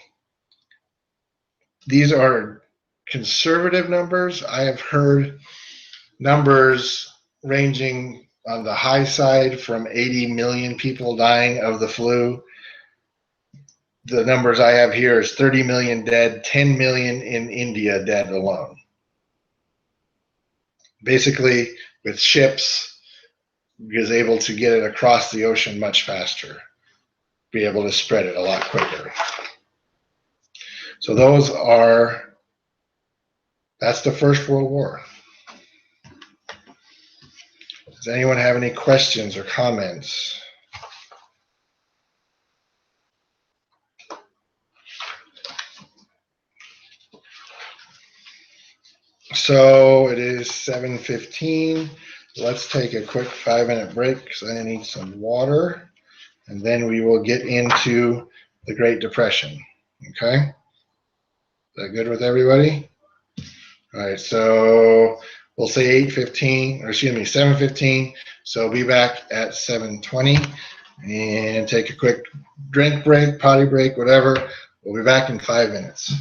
[SPEAKER 2] These are conservative numbers. I have heard numbers ranging on the high side from 80 million people dying of the flu. The numbers I have here is 30 million dead, 10 million in India dead alone. Basically, with ships, is able to get it across the ocean much faster, be able to spread it a lot quicker. So that's the First World War. Does anyone have any questions or comments? So it is 7:15. Let's take a quick 5-minute break because I need some water, and then we will get into the Great Depression. Okay? Is that good with everybody? All right, so we'll say 8:15, or excuse me, 7:15. So we'll be back at 7:20 and take a quick drink break, potty break, whatever. We'll be back in 5 minutes.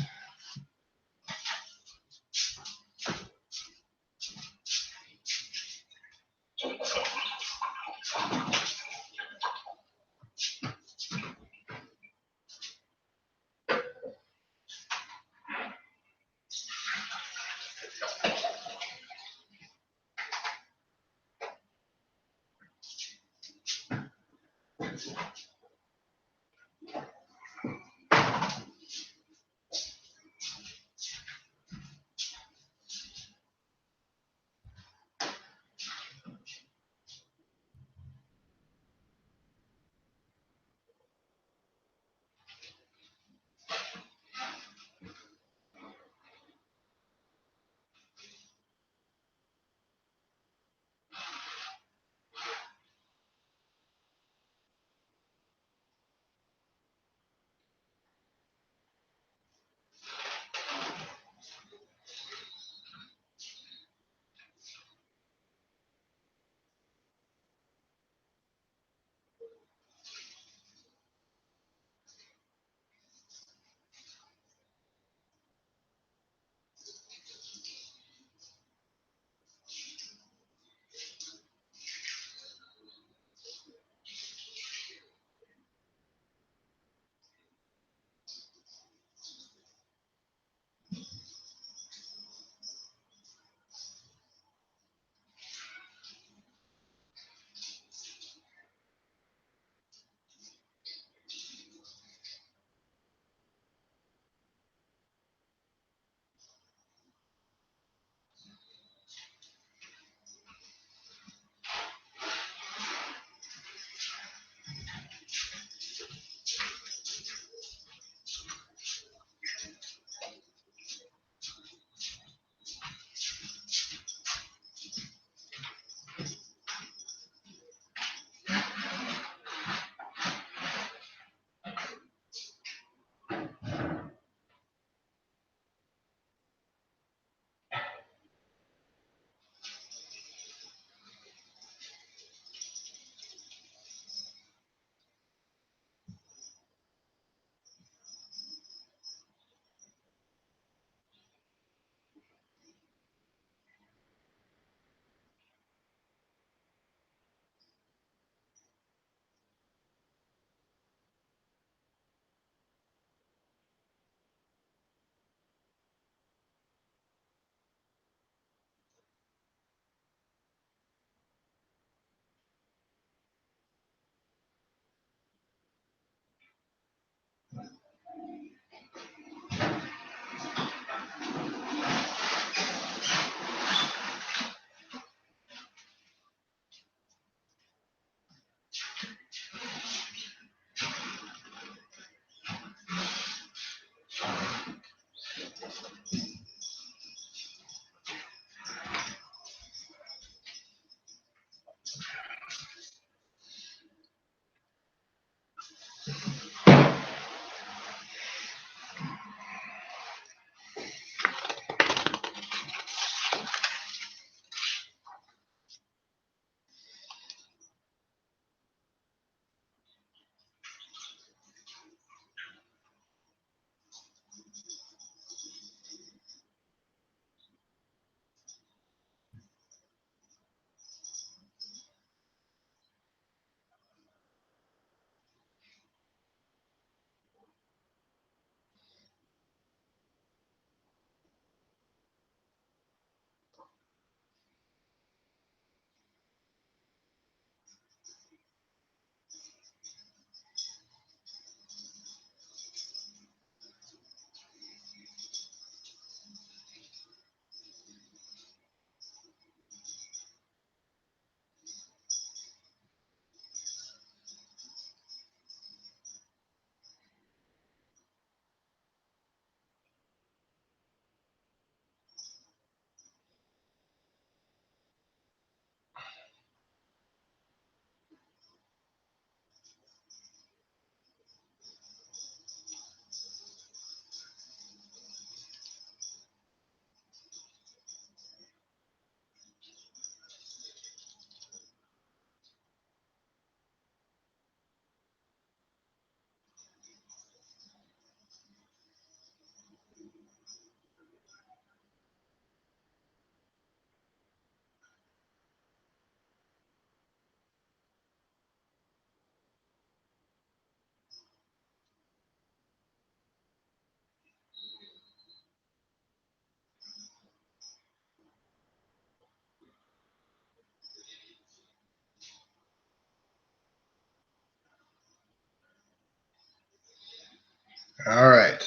[SPEAKER 2] All right.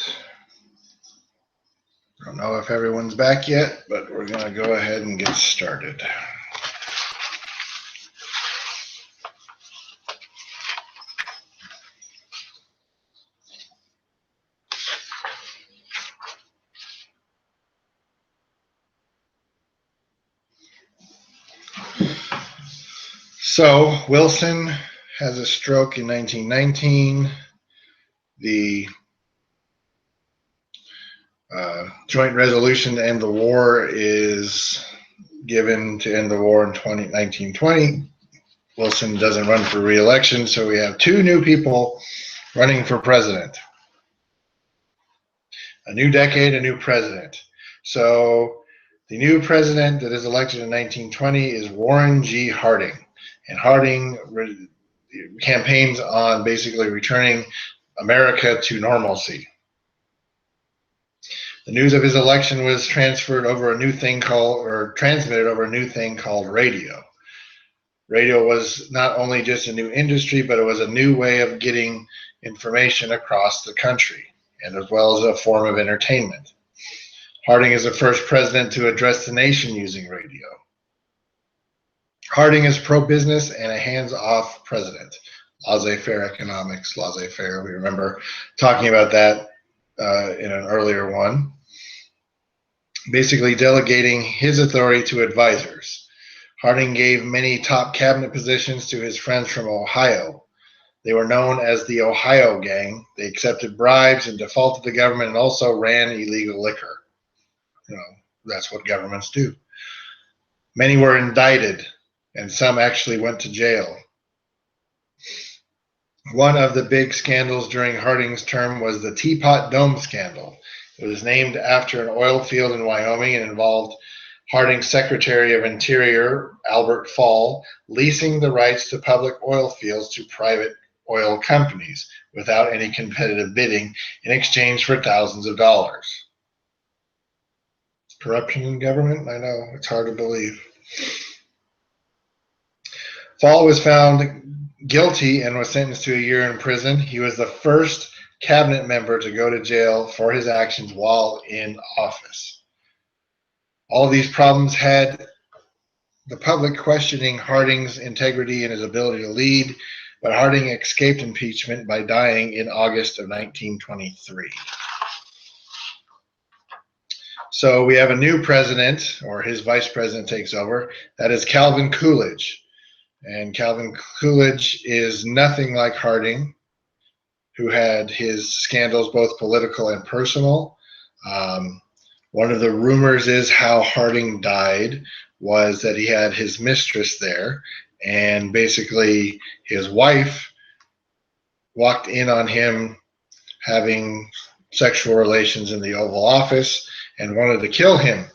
[SPEAKER 2] I don't know if everyone's back yet, but we're going to go ahead and get started. So Wilson has a stroke in 1919. The joint resolution to end the war is given to end the war in 1920. Wilson doesn't run for re-election, so we have two new people running for president. A new decade, a new president. So the new president that is elected in 1920 is Warren G. Harding. And Harding campaigns on basically returning America to normalcy. The news of his election was transmitted over a new thing called radio. Radio was not only just a new industry, but it was a new way of getting information across the country, and as well as a form of entertainment. Harding is the first president to address the nation using radio. Harding is pro-business and a hands-off president. Laissez-faire economics, laissez-faire. We remember talking about that in an earlier one. Basically delegating his authority to advisors. Harding gave many top cabinet positions to his friends from Ohio. They were known as the Ohio Gang. They accepted bribes and defaulted the government and also ran illegal liquor. You know, that's what governments do. Many were indicted, and some actually went to jail. One of the big scandals during Harding's term was the Teapot Dome scandal. It was named after an oil field in Wyoming and involved Harding's Secretary of Interior, Albert Fall, leasing the rights to public oil fields to private oil companies without any competitive bidding in exchange for thousands of dollars. Corruption in government? I know, it's hard to believe. Fall was found guilty and was sentenced to a year in prison. He was the first cabinet member to go to jail for his actions while in office. All of these problems had the public questioning Harding's integrity and his ability to lead, but Harding escaped impeachment by dying in August of 1923. So we have a new president, or his vice president takes over. That is Calvin Coolidge. And Calvin Coolidge is nothing like Harding, who had his scandals, both political and personal. One of the rumors is how Harding died was that he had his mistress there, and basically his wife walked in on him having sexual relations in the Oval Office and wanted to kill him.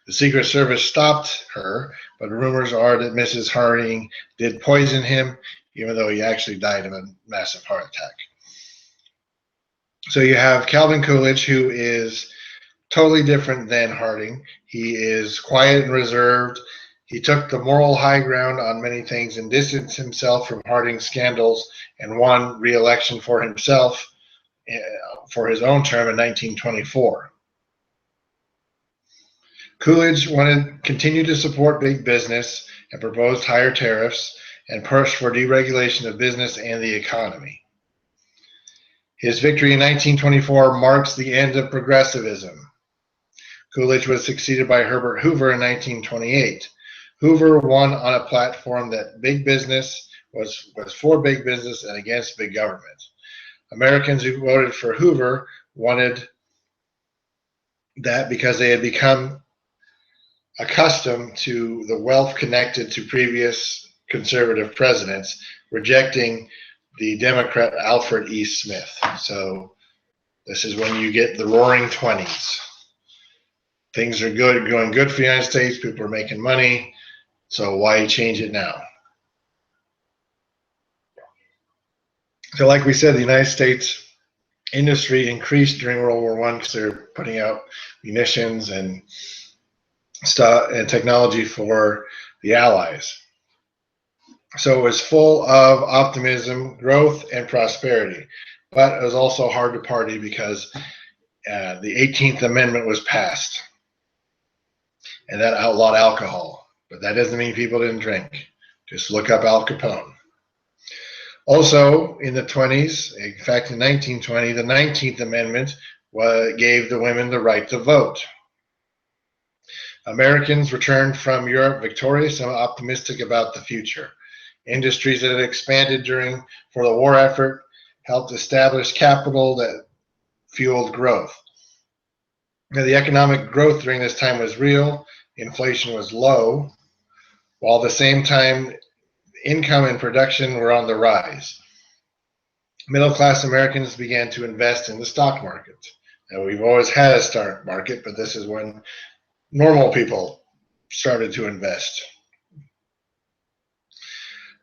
[SPEAKER 2] The Secret Service stopped her, but rumors are that Mrs. Harding did poison him, even though he actually died of a massive heart attack. So you have Calvin Coolidge, who is totally different than Harding. He is quiet and reserved. He took the moral high ground on many things and distanced himself from Harding's scandals and won re-election for himself for his own term in 1924. Coolidge continued to support big business and proposed higher tariffs and pushed for deregulation of business and the economy. His victory in 1924 marks the end of progressivism. Coolidge was succeeded by Herbert Hoover in 1928. Hoover won on a platform that big business was for big business and against big government. Americans who voted for Hoover wanted that because they had become accustomed to the wealth connected to previous conservative presidents, rejecting the Democrat Alfred E. Smith. So this is when you get the roaring 20s. Things are good, going good for the United States. People are making money. So why change it now? So like we said, the United States industry increased during World War I because they're putting out munitions and stuff and technology for the Allies. So it was full of optimism, growth, and prosperity. but it was also hard to party because the 18th Amendment was passed, and that outlawed alcohol. But that doesn't mean people didn't drink. Just look up Al Capone. Also, in the 20s, in fact, in 1920, the 19th Amendment gave the women the right to vote. Americans returned from Europe victorious and optimistic about the future. Industries that had expanded for the war effort helped establish capital that fueled growth. Now, the economic growth during this time was real, inflation was low, while at the same time, income and production were on the rise. Middle-class Americans began to invest in the stock market. Now, we've always had a stock market, but this is when normal people started to invest.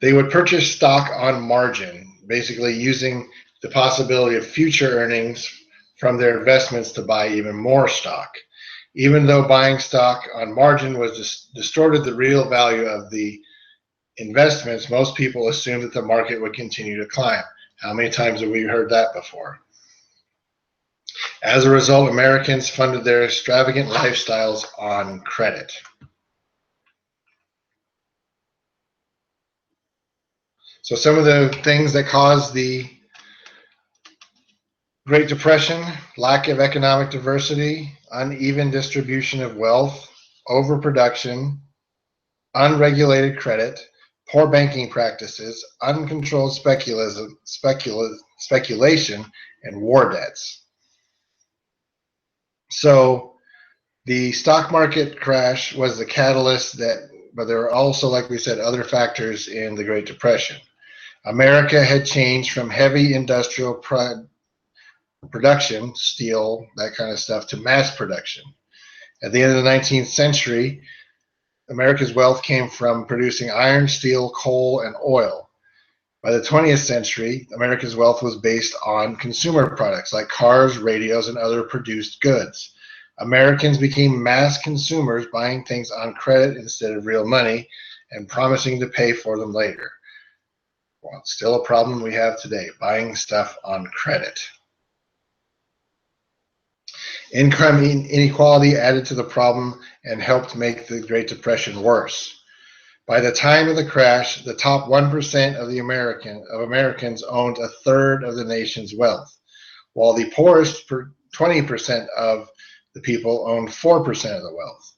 [SPEAKER 2] They would purchase stock on margin, basically using the possibility of future earnings from their investments to buy even more stock. Even though buying stock on margin was distorted the real value of the investments, most people assumed that the market would continue to climb. How many times have we heard that before? As a result, Americans funded their extravagant lifestyles on credit. So some of the things that caused the Great Depression: lack of economic diversity, uneven distribution of wealth, overproduction, unregulated credit, poor banking practices, uncontrolled speculation, and war debts. So the stock market crash was the catalyst but there are also, like we said, other factors in the Great Depression. America had changed from heavy industrial production, steel, that kind of stuff, to mass production. At the end of the 19th century, America's wealth came from producing iron, steel, coal, and oil. By the 20th century, America's wealth was based on consumer products like cars, radios, and other produced goods. Americans became mass consumers, buying things on credit instead of real money and promising to pay for them later. Well, it's still a problem we have today, buying stuff on credit. Income inequality added to the problem and helped make the Great Depression worse. By the time of the crash, the top 1% of Americans owned a third of the nation's wealth, while the poorest 20% of the people owned 4% of the wealth.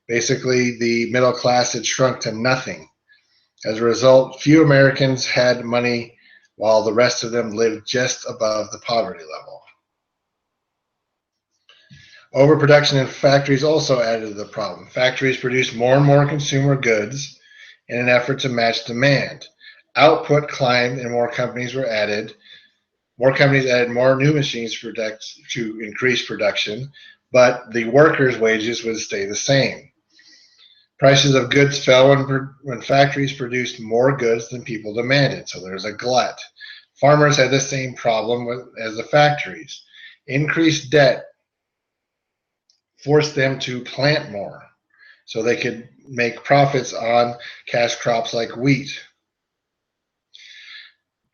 [SPEAKER 2] Basically, the middle class had shrunk to nothing. As a result, few Americans had money, while the rest of them lived just above the poverty level. Overproduction in factories also added to the problem. Factories produced more and more consumer goods in an effort to match demand. Output climbed and more companies were added. More companies added more new machines to increase production, but the workers' wages would stay the same. Prices of goods fell when factories produced more goods than people demanded, so there's a glut. Farmers had the same problem as the factories. Increased debt forced them to plant more so they could make profits on cash crops like wheat.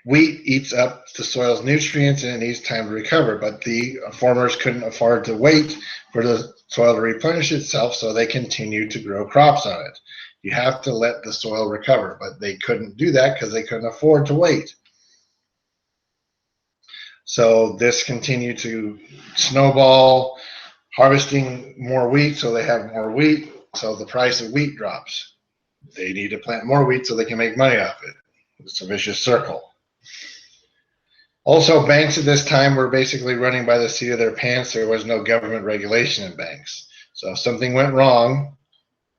[SPEAKER 2] Wheat eats up the soil's nutrients and it needs time to recover, but the farmers couldn't afford to wait for the soil to replenish itself, so they continued to grow crops on it. You have to let the soil recover, but they couldn't do that because they couldn't afford to wait. So this continued to snowball, harvesting more wheat so they have more wheat, so the price of wheat drops. They need to plant more wheat so they can make money off it. It's a vicious circle. Also, banks at this time were basically running by the seat of their pants. There was no government regulation in banks. So if something went wrong,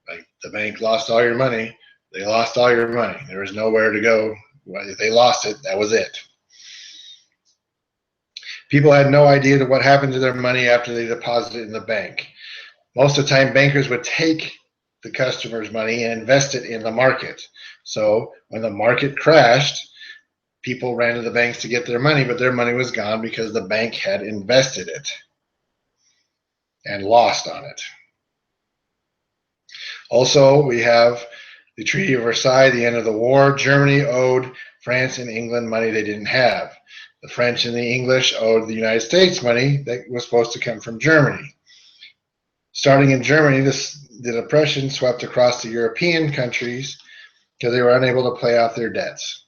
[SPEAKER 2] like the bank lost all your money, they lost all your money. There was nowhere to go. If they lost it, that was it. People had no idea what happened to their money after they deposited it in the bank. Most of the time, bankers would take the customer's money and invest it in the market. So when the market crashed, people ran to the banks to get their money, but their money was gone because the bank had invested it and lost on it. Also, we have the Treaty of Versailles, the end of the war. Germany owed France and England money they didn't have. The French and the English owed the United States money that was supposed to come from Germany. Starting in Germany, the depression swept across the European countries because they were unable to pay off their debts.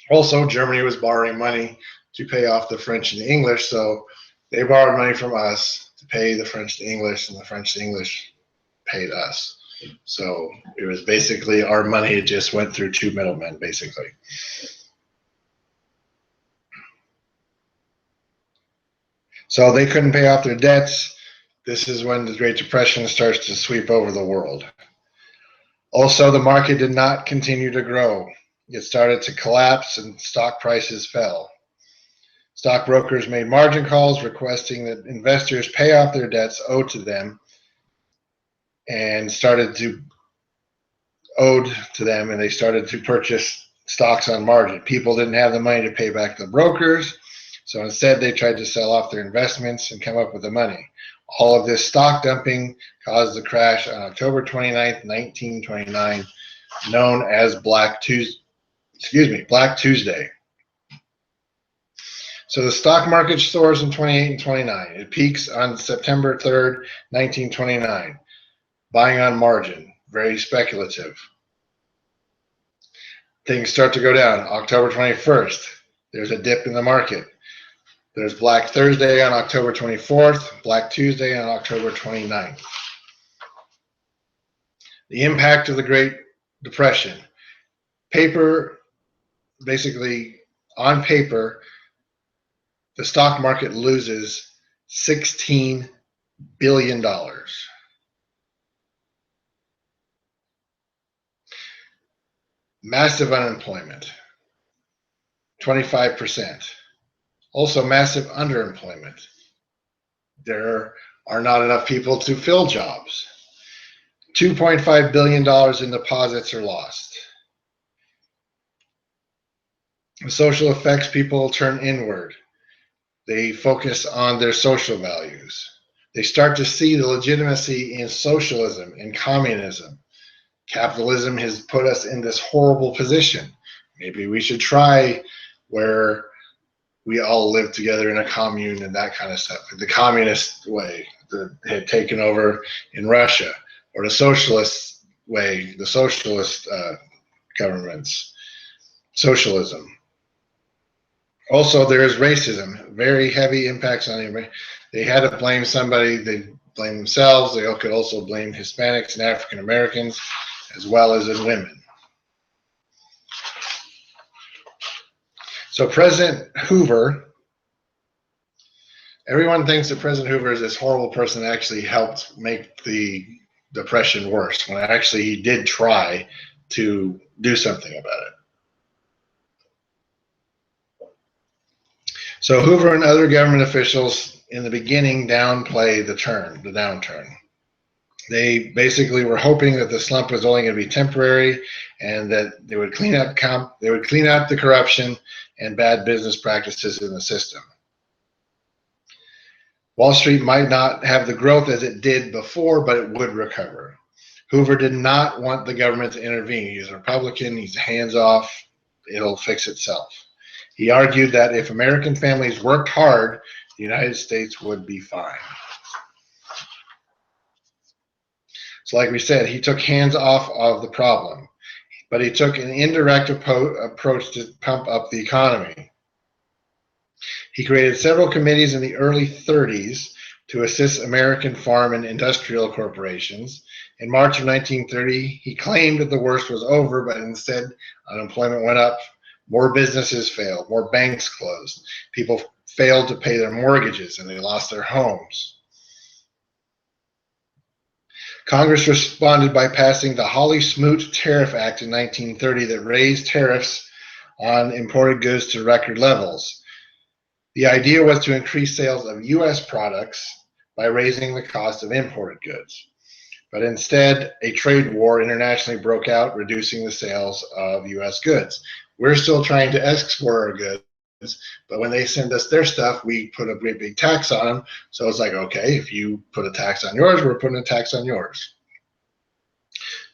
[SPEAKER 2] Also, Germany was borrowing money to pay off the French and the English, so they borrowed money from us to pay the French and the English, and the French and the English paid us. So it was basically our money, it just went through two middlemen, basically. So they couldn't pay off their debts. This is when the Great Depression starts to sweep over the world. Also, the market did not continue to grow. It started to collapse and stock prices fell. Stockbrokers made margin calls requesting that investors pay off their debts owed to them and started to and they started to purchase stocks on margin. People didn't have the money to pay back the brokers, so instead they tried to sell off their investments and come up with the money. All of this stock dumping caused the crash on October 29th, 1929, known as Black Tuesday. So the stock market soars in 28 and 29. It peaks on September 3rd, 1929. Buying on margin, very speculative. Things start to go down. October 21st, there's a dip in the market. There's Black Thursday on October 24th, Black Tuesday on October 29th. The impact of the Great Depression. Paper, basically on paper, the stock market loses $16 billion. Massive unemployment, 25%. Also massive underemployment. There are not enough people to fill jobs. $2.5 billion in deposits are lost. The social effects, people turn inward. They focus on their social values. They start to see the legitimacy in socialism and communism. Capitalism has put us in this horrible position. Maybe we should try where we all live together in a commune and that kind of stuff. The communist way that had taken over in Russia, or the socialist way, the socialist governments, socialism. Also, there is racism, very heavy impacts on anybody. They had to blame somebody, they blame themselves. They could also blame Hispanics and African Americans, as well as in women. So President Hoover, everyone thinks that President Hoover is this horrible person that actually helped make the Depression worse, when actually he did try to do something about it. So Hoover and other government officials in the beginning downplay the downturn. They basically were hoping that the slump was only going to be temporary and that they would clean up the corruption and bad business practices in the system. Wall Street might not have the growth as it did before, but it would recover. Hoover did not want the government to intervene. He's a Republican, he's hands off, it'll fix itself. He argued that if American families worked hard, the United States would be fine. So like we said, he took hands off of the problem, but he took an indirect approach to pump up the economy. He created several committees in the early 30s to assist American farm and industrial corporations. In March of 1930, he claimed that the worst was over, but instead unemployment went up, more businesses failed, more banks closed, people failed to pay their mortgages and they lost their homes. Congress responded by passing the Hawley-Smoot Tariff Act in 1930 that raised tariffs on imported goods to record levels. The idea was to increase sales of U.S. products by raising the cost of imported goods. But instead, a trade war internationally broke out, reducing the sales of U.S. goods. We're still trying to export our goods, but when they send us their stuff, we put a great big tax on them. So it's like, okay, if you put a tax on yours, we're putting a tax on yours.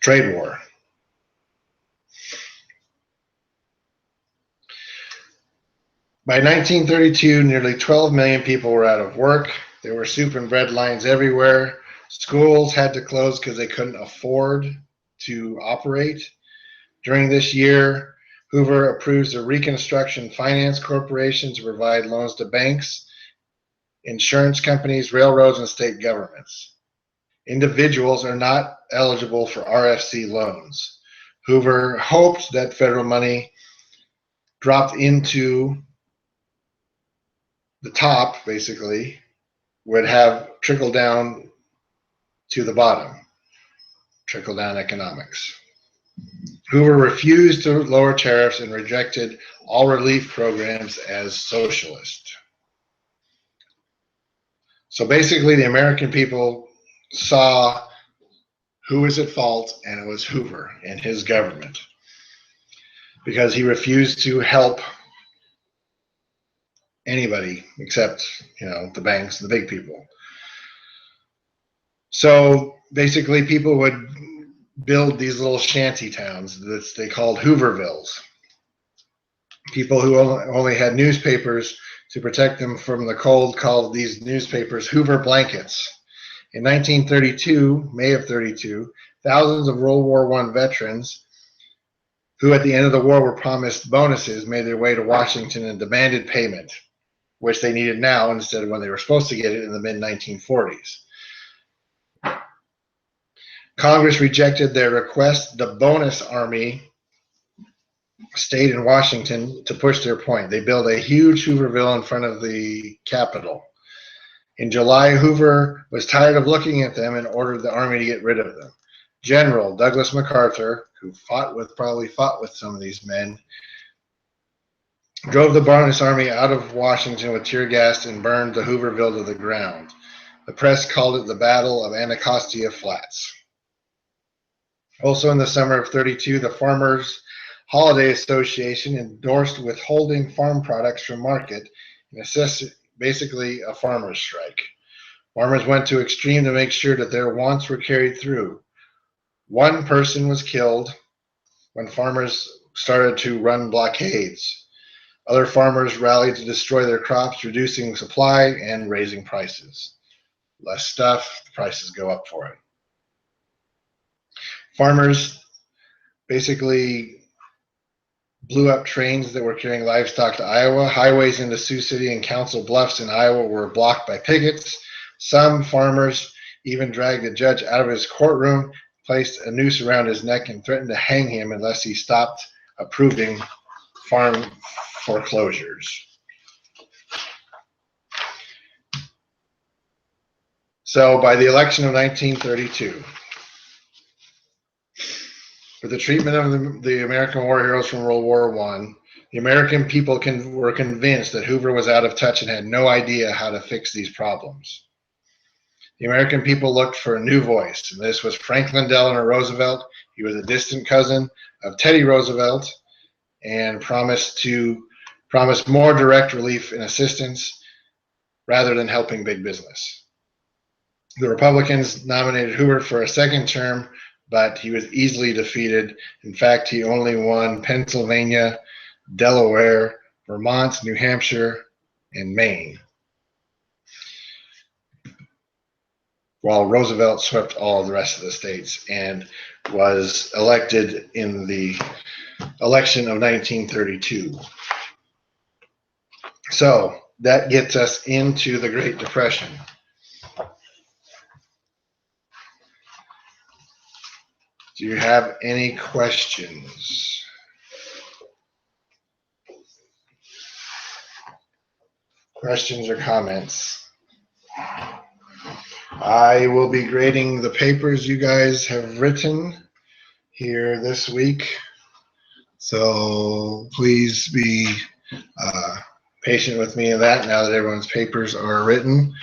[SPEAKER 2] Trade war. By 1932, nearly 12 million people were out of work. There were soup and bread lines everywhere. Schools had to close because they couldn't afford to operate. During this year, Hoover approves a Reconstruction Finance Corporation to provide loans to banks, insurance companies, railroads, and state governments. Individuals are not eligible for RFC loans. Hoover hoped that federal money dropped into the top, basically, would have trickle down to the bottom, trickle down economics. Hoover refused to lower tariffs and rejected all relief programs as socialist. So basically, the American people saw who was at fault, and it was Hoover and his government, because he refused to help anybody except, the banks, the big people. So basically, people would build these little shanty towns that they called Hoovervilles. People who only had newspapers to protect them from the cold called these newspapers Hoover blankets. In 1932, May of 32, thousands of World War I veterans who at the end of the war were promised bonuses made their way to Washington and demanded payment, which they needed now instead of when they were supposed to get it in the mid-1940s. Congress rejected their request. The bonus army stayed in Washington to push their point. They built a huge Hooverville in front of the Capitol. In July, Hoover was tired of looking at them and ordered the army to get rid of them. General Douglas MacArthur, who probably fought with some of these men, drove the bonus army out of Washington with tear gas and burned the Hooverville to the ground. The press called it the Battle of Anacostia Flats. Also in the summer of 32, the Farmers Holiday Association endorsed withholding farm products from market, basically a farmer's strike. Farmers went to extreme to make sure that their wants were carried through. One person was killed when farmers started to run blockades. Other farmers rallied to destroy their crops, reducing supply and raising prices. Less stuff, the prices go up for it. Farmers basically blew up trains that were carrying livestock to Iowa. Highways into Sioux City and Council Bluffs in Iowa were blocked by pickets. Some farmers even dragged a judge out of his courtroom, placed a noose around his neck, and threatened to hang him unless he stopped approving farm foreclosures. So by the election of 1932, for the treatment of the American war heroes from World War I, the American people were convinced that Hoover was out of touch and had no idea how to fix these problems. The American people looked for a new voice, and this was Franklin Delano Roosevelt. He was a distant cousin of Teddy Roosevelt and promised more direct relief and assistance rather than helping big business. The Republicans nominated Hoover for a second term, but he was easily defeated. In fact, he only won Pennsylvania, Delaware, Vermont, New Hampshire, and Maine, while Roosevelt swept all the rest of the states and was elected in the election of 1932. So that gets us into the Great Depression. Do you have any questions? Questions or comments? I will be grading the papers you guys have written here this week. So please be patient with me in that now that everyone's papers are written.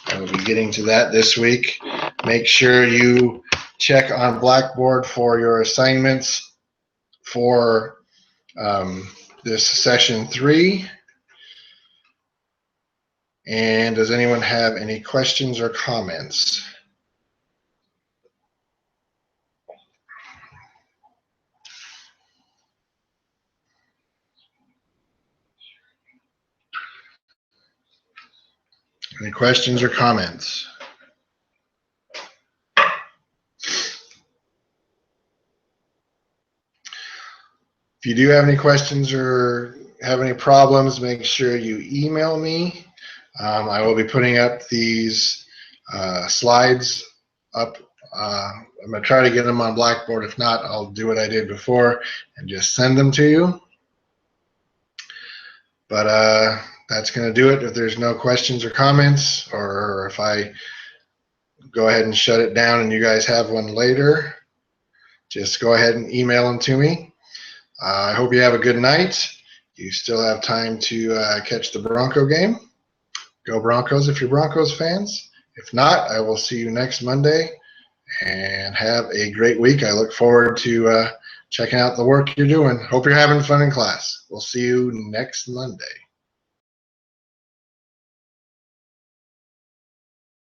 [SPEAKER 2] I will be getting to that this week. Make sure you check on Blackboard for your assignments for this session 3. And does anyone have any questions or comments? Any questions or comments? If you do have any questions or have any problems, make sure you email me. I will be putting up these slides up. I'm going to try to get them on Blackboard. If not, I'll do what I did before and just send them to you. But that's going to do it. If there's no questions or comments, or if I go ahead and shut it down and you guys have one later, just go ahead and email them to me. I hope you have a good night. You still have time to catch the Bronco game. Go Broncos if you're Broncos fans. If not, I will see you next Monday, and have a great week. I look forward to checking out the work you're doing. Hope you're having fun in class. We'll see you next Monday.